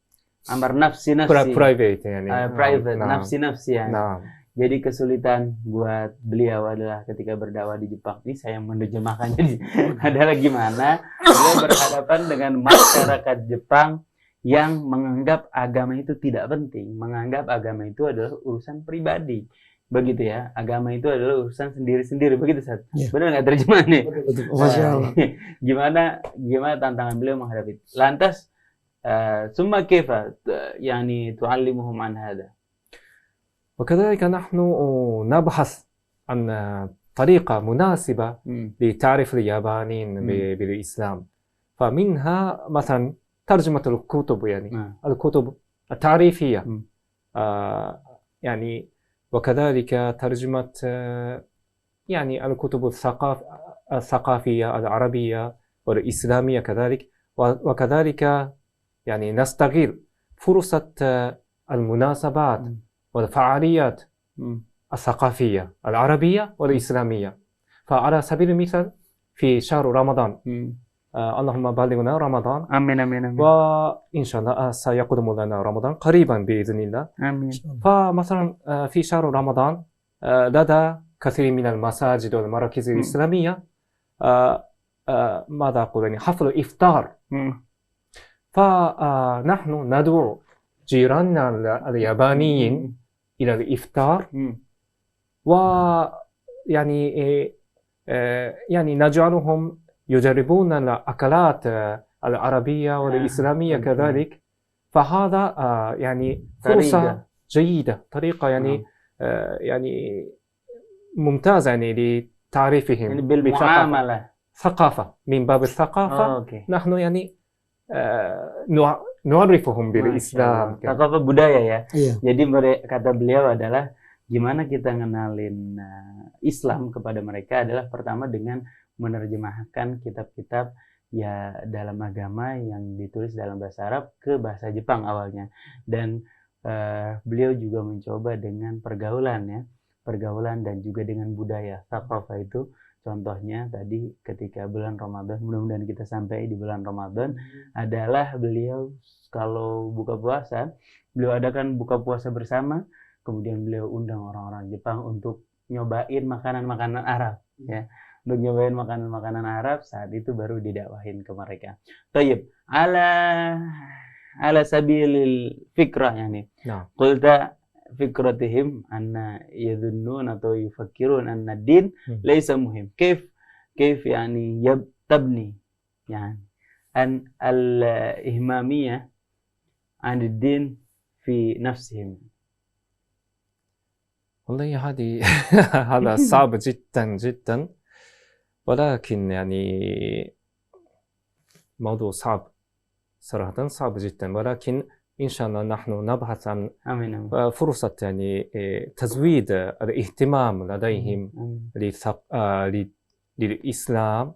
أمر نفسي. Private يعني. Private. نفسي يعني. نعم. Jadi kesulitan buat beliau adalah ketika berdakwah di Jepang. Ini saya menerjemahkannya adalah gimana beliau berhadapan dengan masyarakat Jepang yang menganggap agama itu tidak penting, menganggap agama itu adalah urusan pribadi. Begitu ya, agama itu adalah urusan sendiri-sendiri. Begitu, Ustaz? Ya. Benar nggak terjemahannya? Betul. Masya Allah. Gimana tantangan beliau menghadapi itu? Lantas, summa kaifa yani tu'allimuhum an hada? وكذلك نحن نبحث عن طريقة مناسبة لتعريف اليابانيين بالإسلام. فمنها مثلا ترجمة الكتب يعني الكتب التعريفية يعني وكذلك ترجمة يعني الكتب الثقافية العربية والإسلامية كذلك وكذلك يعني نستغل فرصة المناسبات والفعاليات الثقافية العربية والإسلامية. فعلى سبيل المثال في شهر رمضان اللهم بلغنا رمضان. آمين آمين. وإن شاء الله سيقدم لنا رمضان قريبا بإذن الله. آمين. فمثلا في شهر رمضان لدى كثير من المساجد والمراكز الإسلامية ماذا أقول يعني حفل إفطار. فنحن ندعو جيراننا اليابانيين إلى الإفطار ويعني يعني نجعلهم يجربون الأكلات العربية والإسلامية كذلك. فهذا يعني فرصة جيدة، طريقة يعني ممتازة يعني لتعريفهم يعني بالمعاملة ثقافة، من باب الثقافة نحن يعني نعرفهم بالإسلام. Thaqafah budaya ya. Jadi kata beliau adalah gimana kita ngenalin Islam kepada mereka adalah pertama dengan menerjemahkan kitab-kitab ya dalam agama yang ditulis dalam bahasa Arab ke bahasa Jepang awalnya. Dan beliau juga mencoba dengan pergaulan dan juga dengan budaya. Thaqafah itu contohnya tadi ketika bulan Ramadan, mudah-mudahan kita sampai di bulan Ramadan, adalah beliau kalau buka puasa, beliau adakan buka puasa bersama, kemudian beliau undang orang-orang Jepang untuk nyobain makanan-makanan Arab, ya. Untuk nyobain makanan-makanan Arab, saat itu baru didakwahin ke mereka. Tayyib, ala sabilil fikrah yani. Qulta fikratihim anna yadhunnun atau yufakkirun anna din laysa muhim. كيف يعني تبني يعني أن الإهمامية عن الدين في نفسهم؟ والله هذا صعب جدا جدا، ولكن يعني موضوع صعب صراحة، صعب جدا، ولكن إن شاء الله نحن نبحث عن فرصة يعني تزويد الاهتمام لديهم للإسلام،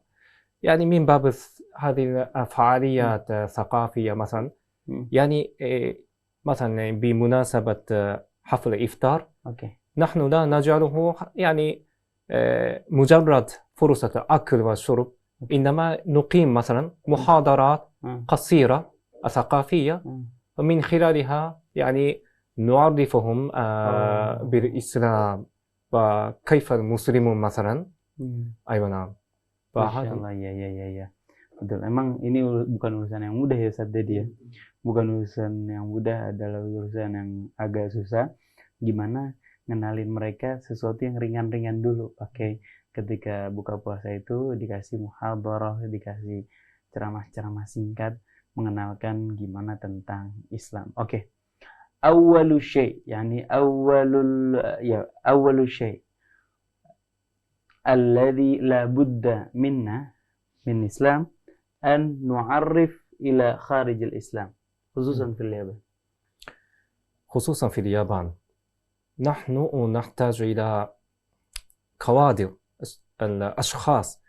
يعني من باب هذه الفعاليات الثقافية مثلا، يعني مثلا بمناسبة حفل الإفطار نحن لا نجعله يعني مجرد فرصة أكل وشرب، إنما نقيم مثلا محاضرات قصيرة ثقافية، ومن خلالها يعني نعرفهم بالإسلام وكيف المسلمون مثلا. Ayo Nam. Masya Allah, ya. Betul. Emang ini bukan urusan yang mudah ya Ustaz Dedi ya. Bukan urusan yang mudah, adalah urusan yang agak susah. Gimana ngenalin mereka sesuatu yang ringan-ringan dulu. Pakai ketika buka puasa itu dikasih muhadharah, dikasih ceramah-ceramah singkat mengenalkan gimana tentang Islam. Oke. Awwalu syai', yani awwalu syai' alladhi la budda minna min Islam an nu'arrif ila kharij al-Islam khususan fil Yaban. خصوصا في اليابان نحن نحتاج إلى كوادر الأشخاص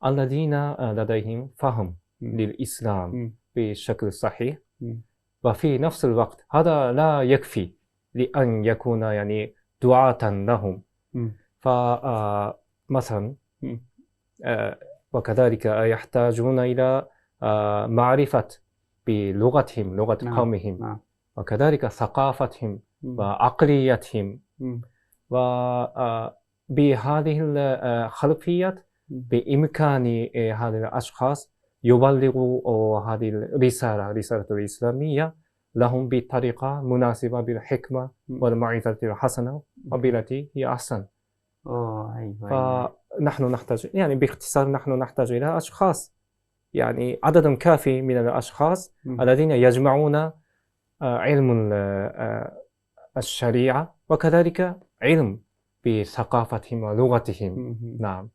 الذين لديهم فهم للإسلام بشكل صحيح، وفي نفس الوقت هذا لا يكفي لأن يكون يعني دعاة لهم. مثلا وكذلك يحتاجون إلى معرفة بلغتهم، لغة قومهم، وكذلك ثقافتهم وعقليتهم، وبهذه الخلفيات بإمكان هذه الأشخاص يبلغوا هذه رسالة الإسلامية لهم بطريقة مناسبة بالحكمة والموعظة الحسنة وبالتي هي أحسن. فنحن نحتاج يعني باختصار نحن نحتاج إلى أشخاص، يعني عدد كافي من الأشخاص الذين يجمعون علم الشريعة وكذلك علم بثقافتهم ولغتهم. نعم.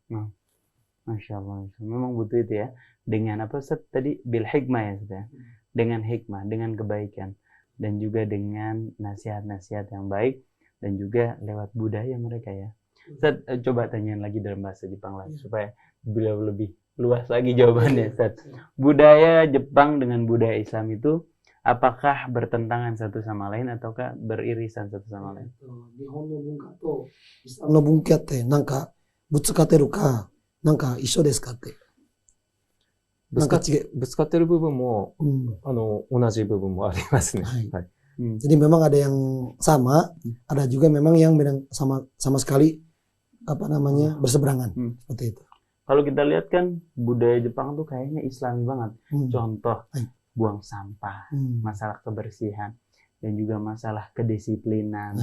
Masya Allah, memang butuh itu ya. Dengan apa Ustaz tadi? Bil hikmah ya Ustaz ya. Dengan hikmah, dengan kebaikan, dan juga dengan nasihat-nasihat yang baik, dan juga lewat budaya mereka ya. Ustaz, coba tanyain lagi dalam bahasa Jepang lagi supaya beliau lebih luas lagi jawabannya Ustaz. Budaya Jepang dengan budaya Islam itu apakah bertentangan satu sama lain ataukah beririsan satu sama lain? Islam no bunkaってなんかぶつかってるかなんか一緒ですかって。ぶつかってる部分も、同じ部分もありますね。はい。Jadi memang ada yang sama, ada juga memang yang sama sekali berseberangan seperti itu. Kalau kita lihat kan budaya Jepang tuh kayaknya Islami banget. Contoh buang sampah, masalah kebersihan, dan juga masalah kedisiplinan,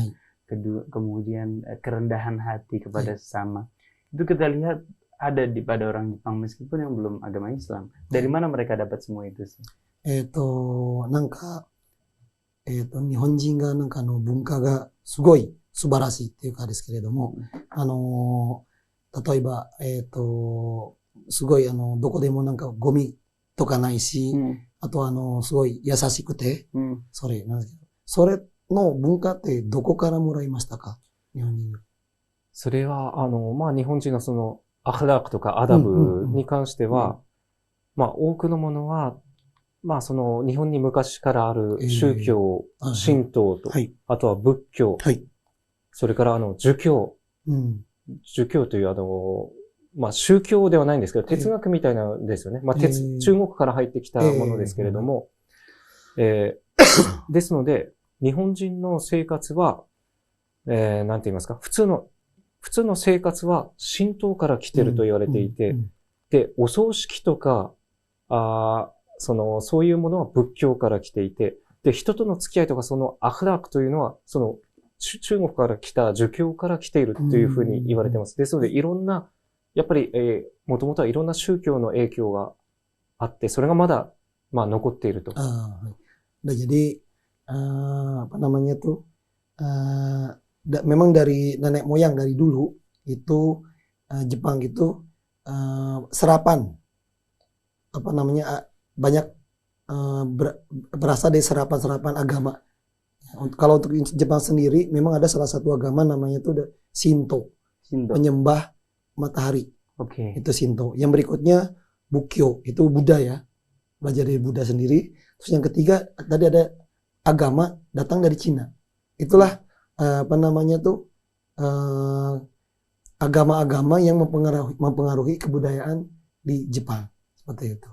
kemudian kerendahan hati kepada sesama. Itu kita lihat ada pada orang Jepang meskipun yang belum agama Islam. Dari mana mereka dapat semua itu sih? なんか、日本人がなんか文化がすごい素晴らしいっていうかですけれども、例えば、すごいどこでもなんかゴミとかないし、あとすごい優しくて、それなんですけど、それの文化ってどこからもらいましたか？日本人が。それは、まあ、日本人のその、アフラークとかアダブに関しては、まあ、多くのものは、まあ、その、日本に昔からある宗教、神道と、あとは仏教、それから儒教、儒教というまあ、宗教ではないんですけど、哲学みたいなんですよね。まあ、中国から入ってきたものですけれども、ですので、日本人の生活は、なんて言いますか、普通の生活は神道から来てると言われていて、で、お葬式とか、そういうものは仏教から来ていて、で、人との付き合いとかそのアフラークというのは、中国から来た儒教から来ているというふうに言われています。ですので、いろんな、やっぱり、もともとはいろんな宗教の影響があって、それがまだ、まあ、残っていると。Jadi, apa namanya tuh, memang dari nenek moyang dari dulu, itu Jepang itu serapan, apa namanya, banyak berasal dari serapan-serapan agama. Kalau untuk Jepang sendiri, memang ada salah satu agama namanya itu Shinto, penyembah matahari. Itu Shinto. Yang berikutnya Bukkyo, itu Buddha ya, belajar dari Buddha sendiri. Terus yang ketiga tadi ada agama datang dari Cina. Itulah apa namanya tuh agama-agama yang mempengaruhi kebudayaan di Jepang, seperti itu.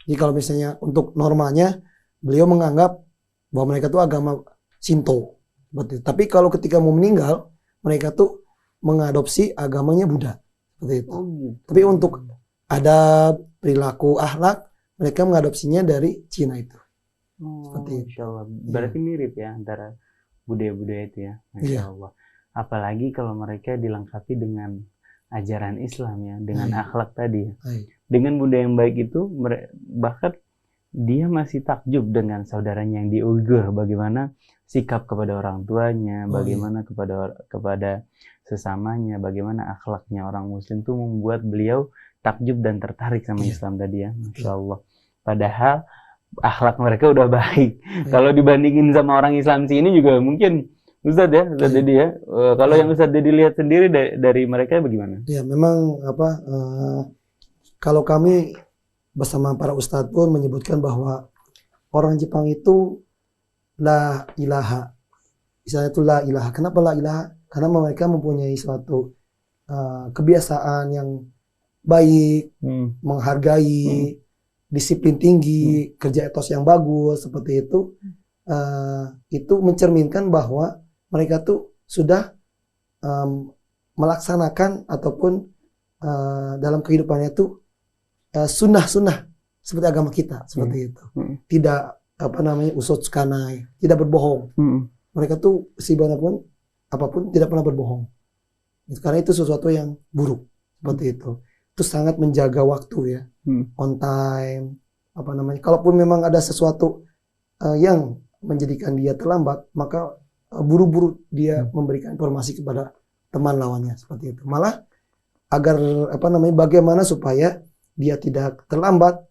Jadi kalau misalnya untuk normalnya beliau menganggap bahwa mereka tuh agama Shinto, seperti itu. Tapi kalau ketika mau meninggal, mereka tuh mengadopsi agamanya Buddha, seperti itu. Tapi untuk adab, perilaku, akhlak, mereka mengadopsinya dari Cina itu. Seperti itu. Masya Allah. Berarti mirip ya antara budaya-budaya itu ya. Masya Allah. Apalagi kalau mereka dilengkapi dengan ajaran Islam ya, dengan akhlak tadi ya. Dengan budaya yang baik itu, bahkan dia masih takjub dengan saudaranya yang di Uighur, bagaimana sikap kepada orang tuanya, bagaimana kepada sesamanya, bagaimana akhlaknya orang Muslim itu membuat beliau takjub dan tertarik sama Islam tadi ya, Masya Allah. Padahal akhlak mereka udah baik. Kalau dibandingin sama orang Islam sini juga mungkin Ustadz ya, Ustadz Dedi ya. Kalau yang Ustadz Dedi lihat sendiri dari mereka bagaimana? Ya memang kalau kami bersama para ustadz pun menyebutkan bahwa orang Jepang itu la ilaha. Misalnya itu la ilaha. Kenapa la ilaha? Karena mereka mempunyai suatu kebiasaan yang baik, menghargai, disiplin tinggi, kerja etos yang bagus, seperti itu. Itu mencerminkan bahwa mereka tuh sudah melaksanakan ataupun dalam kehidupannya tuh sunnah-sunnah seperti agama kita, seperti itu. Tidak apa namanya usut kanai, tidak berbohong. Mereka tuh pun apapun tidak pernah berbohong. Karena itu sesuatu yang buruk, seperti itu. Itu sangat menjaga waktu ya, on time, apa namanya. Kalaupun memang ada sesuatu yang menjadikan dia terlambat, maka buru-buru dia memberikan informasi kepada teman lawannya, seperti itu. Malah agar apa namanya, bagaimana supaya dia tidak terlambat,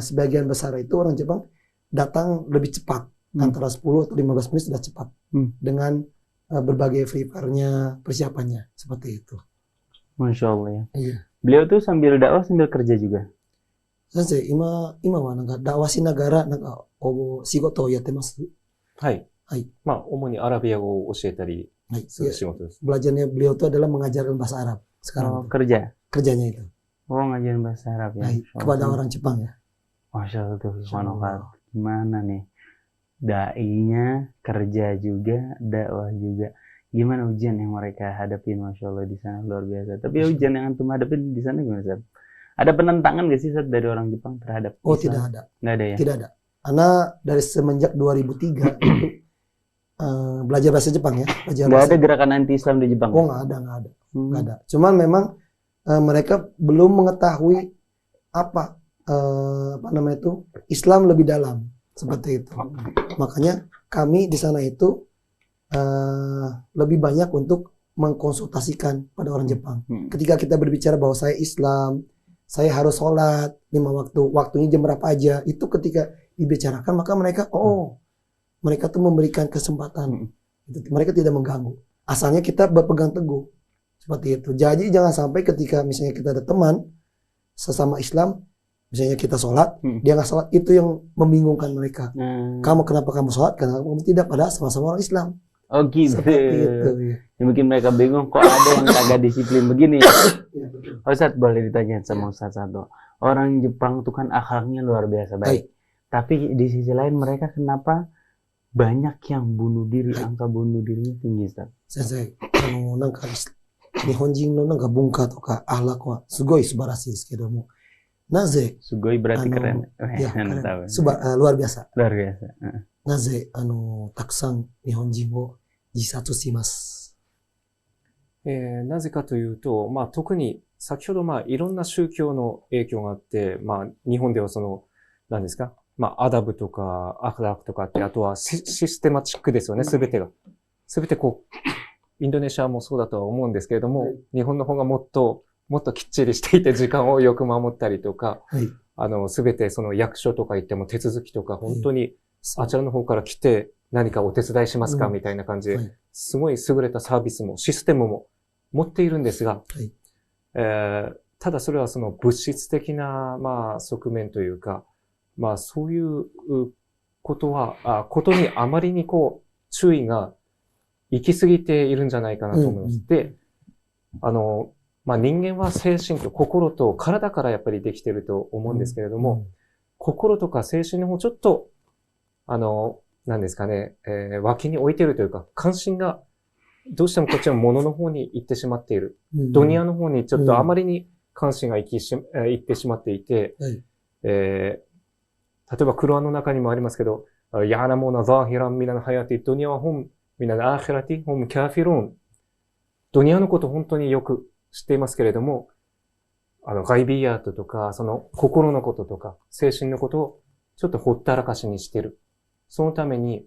sebagian besar itu orang Jepang datang lebih cepat, antara 10 atau 15 menit sudah cepat, dengan berbagai prepare-nya, persiapannya, seperti itu. Masya Allah ya. Iya. Beliau tuh sambil dakwah sambil kerja juga. Sensei, ima wa dakwah nagara shigoto yatte masu? はい。はい。まあ、主にアラビア語を教えたりする仕事です。Belajarnya beliau itu adalah mengajarkan bahasa Arab sekarang. Kerja? Kerjanya itu. Ngajarin bahasa Arab ya. Kepada orang Jepang ya. Masya Allah tuh, gimana nih? Dai-nya kerja juga, dakwah juga. Gimana ujian yang mereka hadapin, Masya Allah, di sana luar biasa. Tapi ujian yang antum hadapin di sana gimana, Ustaz? Ada penentangan gak sih, Ustaz, dari orang Jepang terhadap Islam? Tidak ada. Nggak ada ya? Tidak ada. Karena dari semenjak 2003 itu belajar bahasa Jepang ya. Nggak ada gerakan anti-Islam di Jepang? Oh nggak ada. Nggak ada. Cuman memang mereka belum mengetahui apa Islam lebih dalam seperti itu. Makanya kami di sana itu lebih banyak untuk mengkonsultasikan pada orang Jepang. Ketika kita berbicara bahwa saya Islam, saya harus sholat 5 waktu, waktunya jam berapa aja, itu ketika dibicarakan maka mereka mereka tuh memberikan kesempatan. Mereka tidak mengganggu. Asalnya kita berpegang teguh seperti itu. Jadi jangan sampai ketika misalnya kita ada teman sesama Islam, misalnya kita sholat, dia nggak sholat, itu yang membingungkan mereka. Kamu kenapa kamu sholat? Karena kamu tidak, pada sama-sama orang Islam. Oh gitu. Seperti itu. Yang bikin mereka bingung, kok ada yang kagak disiplin begini. Ustadz, boleh ditanya sama Ustadz satu. Orang Jepang tuh kan akhlaknya luar biasa baik. Tapi di sisi lain mereka kenapa banyak yang bunuh diri, angka bunuh dirinya tinggi, Ustadz? Sensei, なんか日本人のなんか文化とかアラクはすごい素晴らしいですけども、なぜ Sugoi berarti keren. ya, Keren. keren. Luar biasa. Luar biasa. なぜたくさん日本人を自殺します。なぜかというと、まあ特に先ほどいろんな宗教の影響があって、日本では何ですか、アダブとかアフラクとかって、あとはシステマチックですよね、すべてが。すべてインドネシアもそうだとは思うんですけれども、日本の方がもっときっちりしていて時間をよく守ったりとか、すべて役所とか行っても手続きとか、本当にあちらの方から来て何かお手伝いしますかみたいな感じで、すごい優れたサービスもシステムも持っているんですが、ただそれは物質的な、側面というか、そういうことにあまりに注意が行き過ぎているんじゃないかなと思います。で、人間は精神と心と体からやっぱりできていると思うんですけれども、心とか精神の方ちょっと、何ですかね、脇に置いているというか、関心がどうしてもこっちのものの方に行ってしまっている。ドニアの方にちょっとあまりに関心が行ってしまっていて、例えばクロアンの中にもありますけど、ヤナモナザーヒランミナのハヤティドニアはホムミナのアヒラティホムキャフィロン。ドニアのこと本当によく知っていますけれども、ガイビーアートとか、心のこととか、精神のことをちょっとほったらかしにしている。そのために、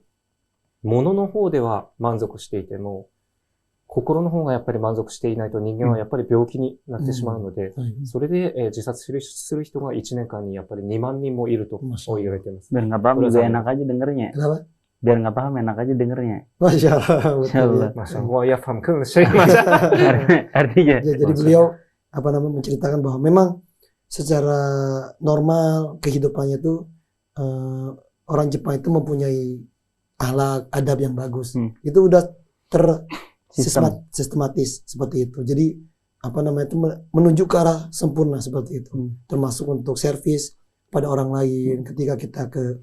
物の方では満足していても、心の方がやっぱり満足していないと人間はやっぱり病気になってしまうので、それで自殺する人が1年間にやっぱり2万人もいると言われています。 Biar nggak paham juga enak aja dengernya. Kenapa? Biar nggak paham enak aja dengernya. Masya Allah. Masya Allah, ya paham kan? Artinya. Jadi beliau menceritakan bahwa memang secara normal kehidupannya itu orang Jepang itu mempunyai akhlak adab yang bagus. Itu udah sistematis seperti itu. Jadi itu menuju ke arah sempurna seperti itu. Termasuk untuk servis pada orang lain. Ketika kita ke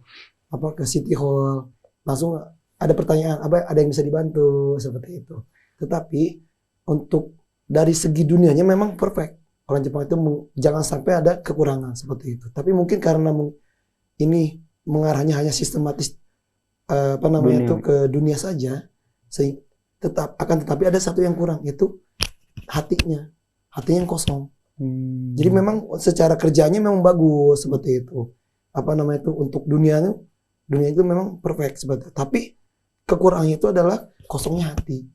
City Hall, langsung ada pertanyaan, ada yang bisa dibantu seperti itu. Tetapi untuk dari segi dunianya memang perfect. Orang Jepang itu jangan sampai ada kekurangan seperti itu. Tapi mungkin karena ini mengarahnya hanya sistematis ke dunia saja, tetapi ada satu yang kurang, yaitu hatinya yang kosong. Jadi memang secara kerjanya memang bagus seperti itu. Untuk dunia itu memang perfect seperti itu. Tapi kekurangannya itu adalah kosongnya hati.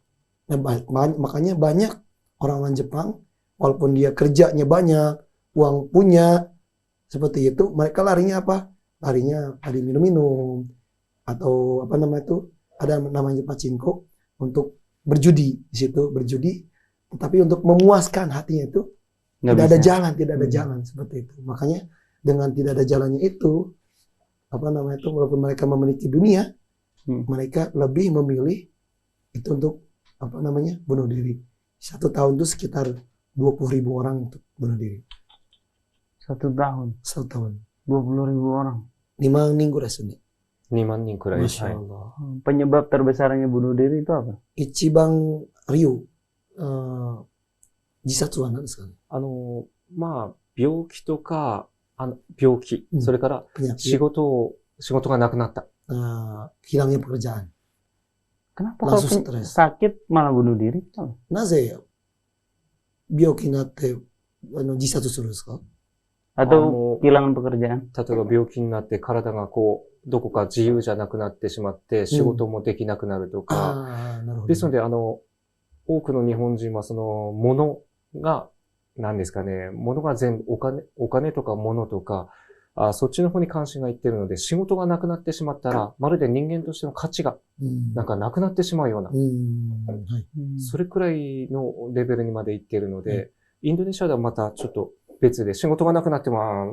Makanya banyak orang-orang Jepang, walaupun dia kerjanya banyak, uang punya seperti itu, mereka larinya apa? Larinya minum-minum atau ada namanya pachinko, untuk berjudi di situ, tetapi untuk memuaskan hatinya itu tidak ada jalan seperti itu. Makanya dengan tidak ada jalannya itu, walaupun mereka memiliki dunia, mereka lebih memilih itu untuk bunuh diri. 1 tahun itu sekitar 20.000 orang untuk bunuh diri. 1 tahun. 1 tahun. 20.000 orang. 2万人ぐらいですね。2万人くらい。 Masya Allah. Penyebab terbesarnya bunuh diri itu apa? 一番Ryu、自殺は何ですかね。病気とか、病気、それから仕事がなくなった。hilangnya pekerjaan. Kenapa kalau sakit malah bunuh diri? なぜ病気になって自殺するんですか？ Atau kehilangan pekerjaan? 例えば病気になって体がこう、どこか自由じゃなくなってしまって仕事もできなくなるとか。ですので、多くの日本人はその、物が、何ですかね、物が全部お金とか物とか、そっちの方に関心がいってるので、仕事がなくなってしまったら、まるで人間としての価値が、なんかなくなってしまうような、それくらいのレベルにまでいっているので、インドネシアではまたちょっと別で、仕事がなくなっても、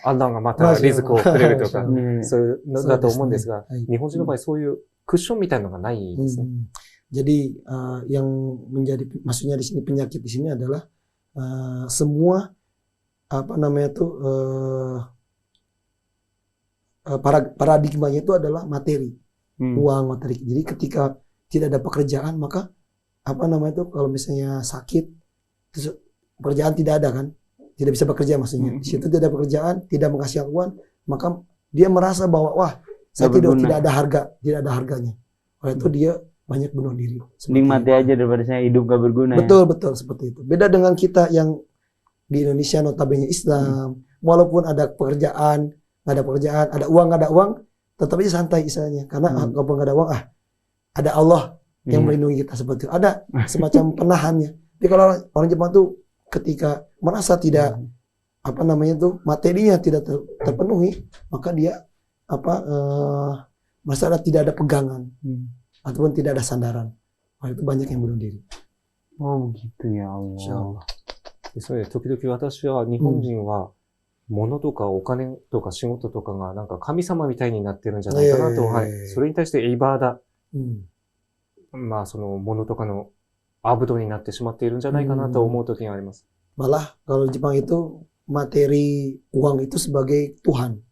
アンラーがまたリズクをくれるとか、そういうのだと思うんですが、日本人の場合そういうクッションみたいなのがないですね。Jadi yang menjadi maksudnya di sini penyakit di sini adalah semua apa namanya tuh paradigmanya itu adalah materi, uang, materi. Jadi ketika tidak ada pekerjaan maka apa namanya tuh kalau misalnya sakit terus pekerjaan tidak ada kan, tidak bisa bekerja maksudnya. Di situ tidak ada pekerjaan, tidak menghasilkan uang, maka dia merasa bahwa wah saya tidak ada harganya. Oleh itu dia banyak bunuh diri. Mati aja daripada saya hidup gak berguna. Betul seperti itu. Beda dengan kita yang di Indonesia notabene Islam, walaupun ada pekerjaan, nggak ada pekerjaan, ada uang, tetap aja santai istilahnya. Karena walaupun nggak ada uang, ada Allah yang melindungi kita seperti itu. Ada semacam penahannya. Tapi kalau orang Jepang tuh ketika merasa tidak apa namanya tuh materinya tidak terpenuhi, maka dia merasa tidak ada pegangan ataupun tidak ada sandaran. Nah, itu banyak yang bunuh diri. Oh gitu ya Allah. ですので、時々私は日本人は物とかお金とか仕事とかがなんか神様みたいになってるんじゃないかなと、それに対してイバーダ、まあその物とかのアブドになってしまっているんじゃないかなと思う時があります。Malah kalau Jepang itu materi uang itu sebagai Tuhan.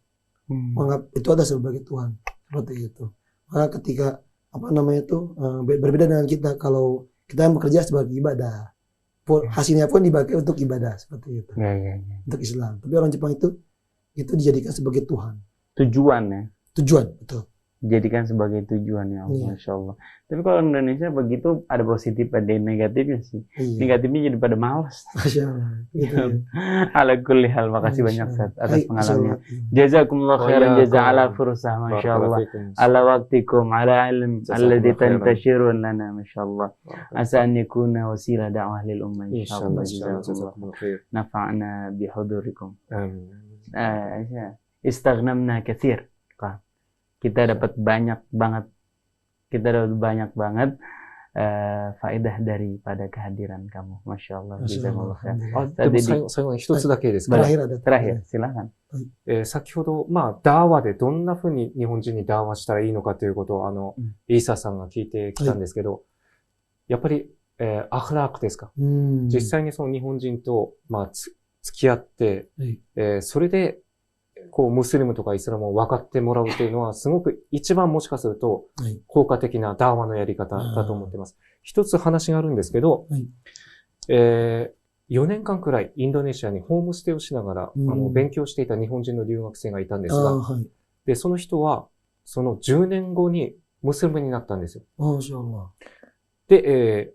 Menganggap itu ada sebagai Tuhan. Seperti itu. Maka ketika apa namanya itu berbeda dengan kita kalau kita bekerja sebagai ibadah. Hasilnya pun dipakai untuk ibadah seperti itu. Untuk Islam. Tapi orang Jepang itu dijadikan sebagai Tuhan. Tujuan ya. Tujuan, betul. Dijadikan sebagai tujuan ya Allah, Masya Allah. Tapi kalau Indonesia begitu ada positif, ada negatifnya sih. Negatifnya jadi pada malas. Masya Allah. Gitu, ya. Ala kulli hal, makasih banyak Ustaz atas pengalamannya. Jazakumullah khairan jaza ala fursah, Masya Allah. Ala waktikum, ala ilm, alladhi tantashirun lana, Masya Allah. Asa an yakuna wasila da'wah lil ummah, Insya Allah. Jazakumullah. Nafa'na bihudurikum. Istaghnamna kathir. Kita dapat banyak banget faedah daripada kehadiran kamu. Masya Allah. Terakhir, silakan. 先ほど、ダーワでどんな風に日本人にダーワしたらいいのかということを、イーサさんが聞いてきたんですけど、やっぱり、アフラークですか。実際にその日本人と、付き合って、それで、こう、ムスリムとかイスラムを分かってもらうというのは、すごく一番もしかすると、効果的なダーワのやり方だと思っています。一つ話があるんですけど、4年間くらいインドネシアにホームステイをしながら、勉強していた日本人の留学生がいたんですが、で、その人は、その10年後にムスリムになったんですよ。で、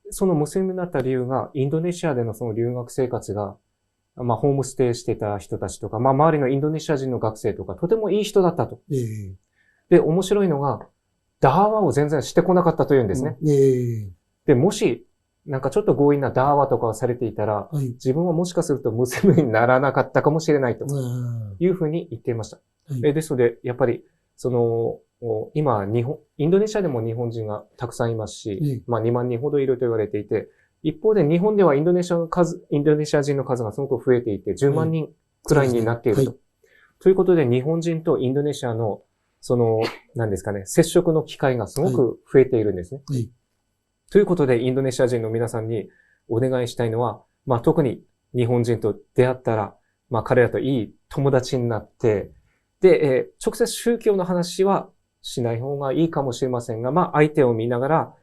そのムスリムになった理由が、インドネシアでのその留学生活が、ホームステイしてた人たちとか、周りのインドネシア人の学生とか、とてもいい人だったと。で、面白いのが、ダーワを全然してこなかったというんですね。で、もし、なんかちょっと強引なダーワとかをされていたら、自分はもしかするとムスリムにならなかったかもしれないというふうに言っていました。ですので、やっぱり、今、インドネシアでも日本人がたくさんいますし、2万人ほどいると言われていて、一方で日本ではインドネシア人の数がすごく増えていて、10万人くらいになっていると。ということで、日本人とインドネシアの、何ですかね、接触の機会がすごく増えているんですね。ということで、インドネシア人の皆さんにお願いしたいのは、特に日本人と出会ったら、彼らといい友達になって、で、直接宗教の話はしない方がいいかもしれませんが、相手を見ながら、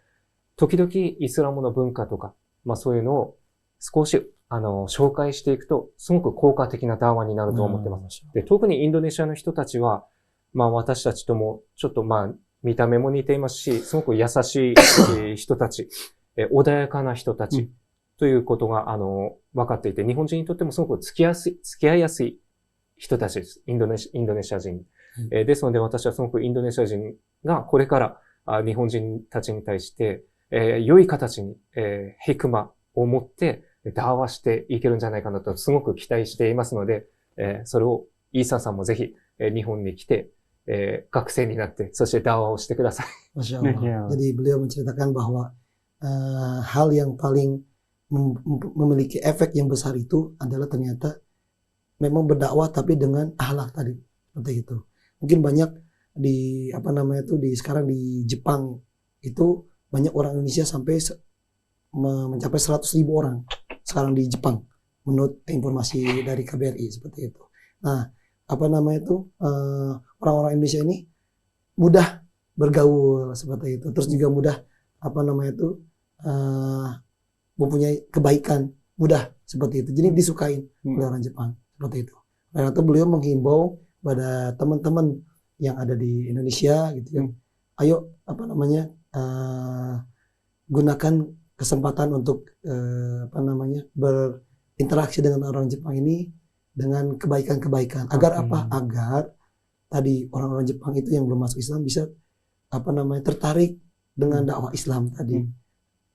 時々イスラムの文化とか、そういうのを少し、紹介していくと、すごく効果的なダーワになると思ってます。で、特にインドネシアの人たちは、私たちとも、ちょっと見た目も似ていますし、すごく優しい人たち、穏やかな人たち、とということが、分かっていて、日本人にとってもすごく付き合いやすい人たちです。インドネシア人。ですので、私はすごくインドネシア人がこれから日本人たちに対して、良い形に、ヘクマを持ってダーワしていけるんじゃないかなとすごく期待していますので、それをイーサンさんもぜひ、日本に来て、学生になって、そしてダーワをしてください。Masya Allah. Jadi beliau menceritakan bahwa hal yang paling memiliki efek yang besar itu adalah ternyata memang berdakwah tapi dengan akhlak tadi, seperti itu. Mungkin banyak di sekarang di Jepang itu banyak orang Indonesia sampai mencapai 100.000 orang sekarang di Jepang menurut informasi dari KBRI seperti itu. Nah, orang-orang Indonesia ini mudah bergaul seperti itu, terus juga mudah mempunyai kebaikan mudah seperti itu, jadi disukain oleh orang Jepang seperti itu. Karena itu beliau menghimbau pada teman-teman yang ada di Indonesia gitu ya, ayo gunakan kesempatan untuk berinteraksi dengan orang Jepang ini dengan kebaikan-kebaikan. Agar apa? Agar tadi orang-orang Jepang itu yang belum masuk Islam bisa tertarik dengan dakwah Islam tadi.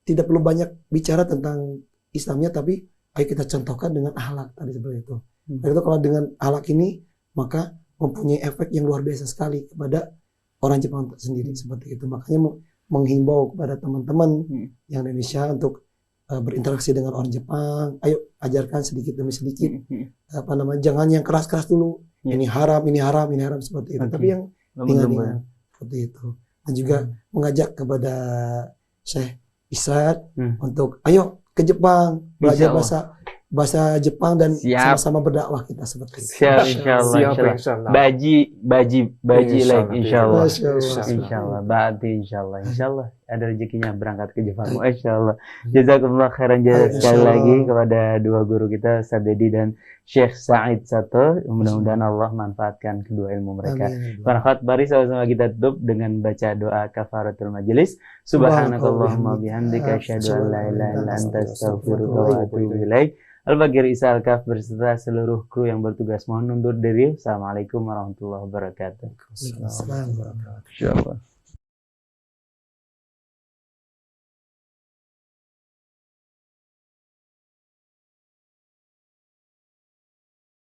Tidak perlu banyak bicara tentang Islamnya, tapi ayo kita contohkan dengan akhlak tadi seperti itu. Dan itu kalau dengan akhlak ini maka mempunyai efek yang luar biasa sekali kepada orang Jepang sendiri seperti itu. Makanya menghimbau kepada teman-teman yang Indonesia untuk berinteraksi dengan orang Jepang, ayo ajarkan sedikit demi sedikit, jangan yang keras-keras dulu, ini haram seperti itu, tapi yang ringan-ringan seperti itu. Dan juga mengajak kepada Syekh Ishad untuk ayo ke Jepang belajar bahasa Jepang dan sama-sama berdakwah kita seperti itu. Siap, insyaallah. Baji like insyaallah. Insyaallah. Berarti insyaallah ada rezekinya berangkat ke Jepang. Insyaallah. Jazakumullah khairan sekali lagi kepada dua guru kita, Ustaz Dedi dan Syekh Said Sato. Mudah-mudahan Allah manfaatkan kedua ilmu mereka. Para mari sama-sama kita tutup dengan baca doa kafaratul majelis. Subhanakallahumma bihamdika asyhadu an la ilaha illa anta astaghfiruka wa atubu ilaik. Al-Bagir Isa Al-Kaf berserta seluruh kru yang bertugas mohon undur diri. Assalamualaikum warahmatullahi wabarakatuh. Waalaikumsalam warahmatullahi wabarakatuh. Insyaallah.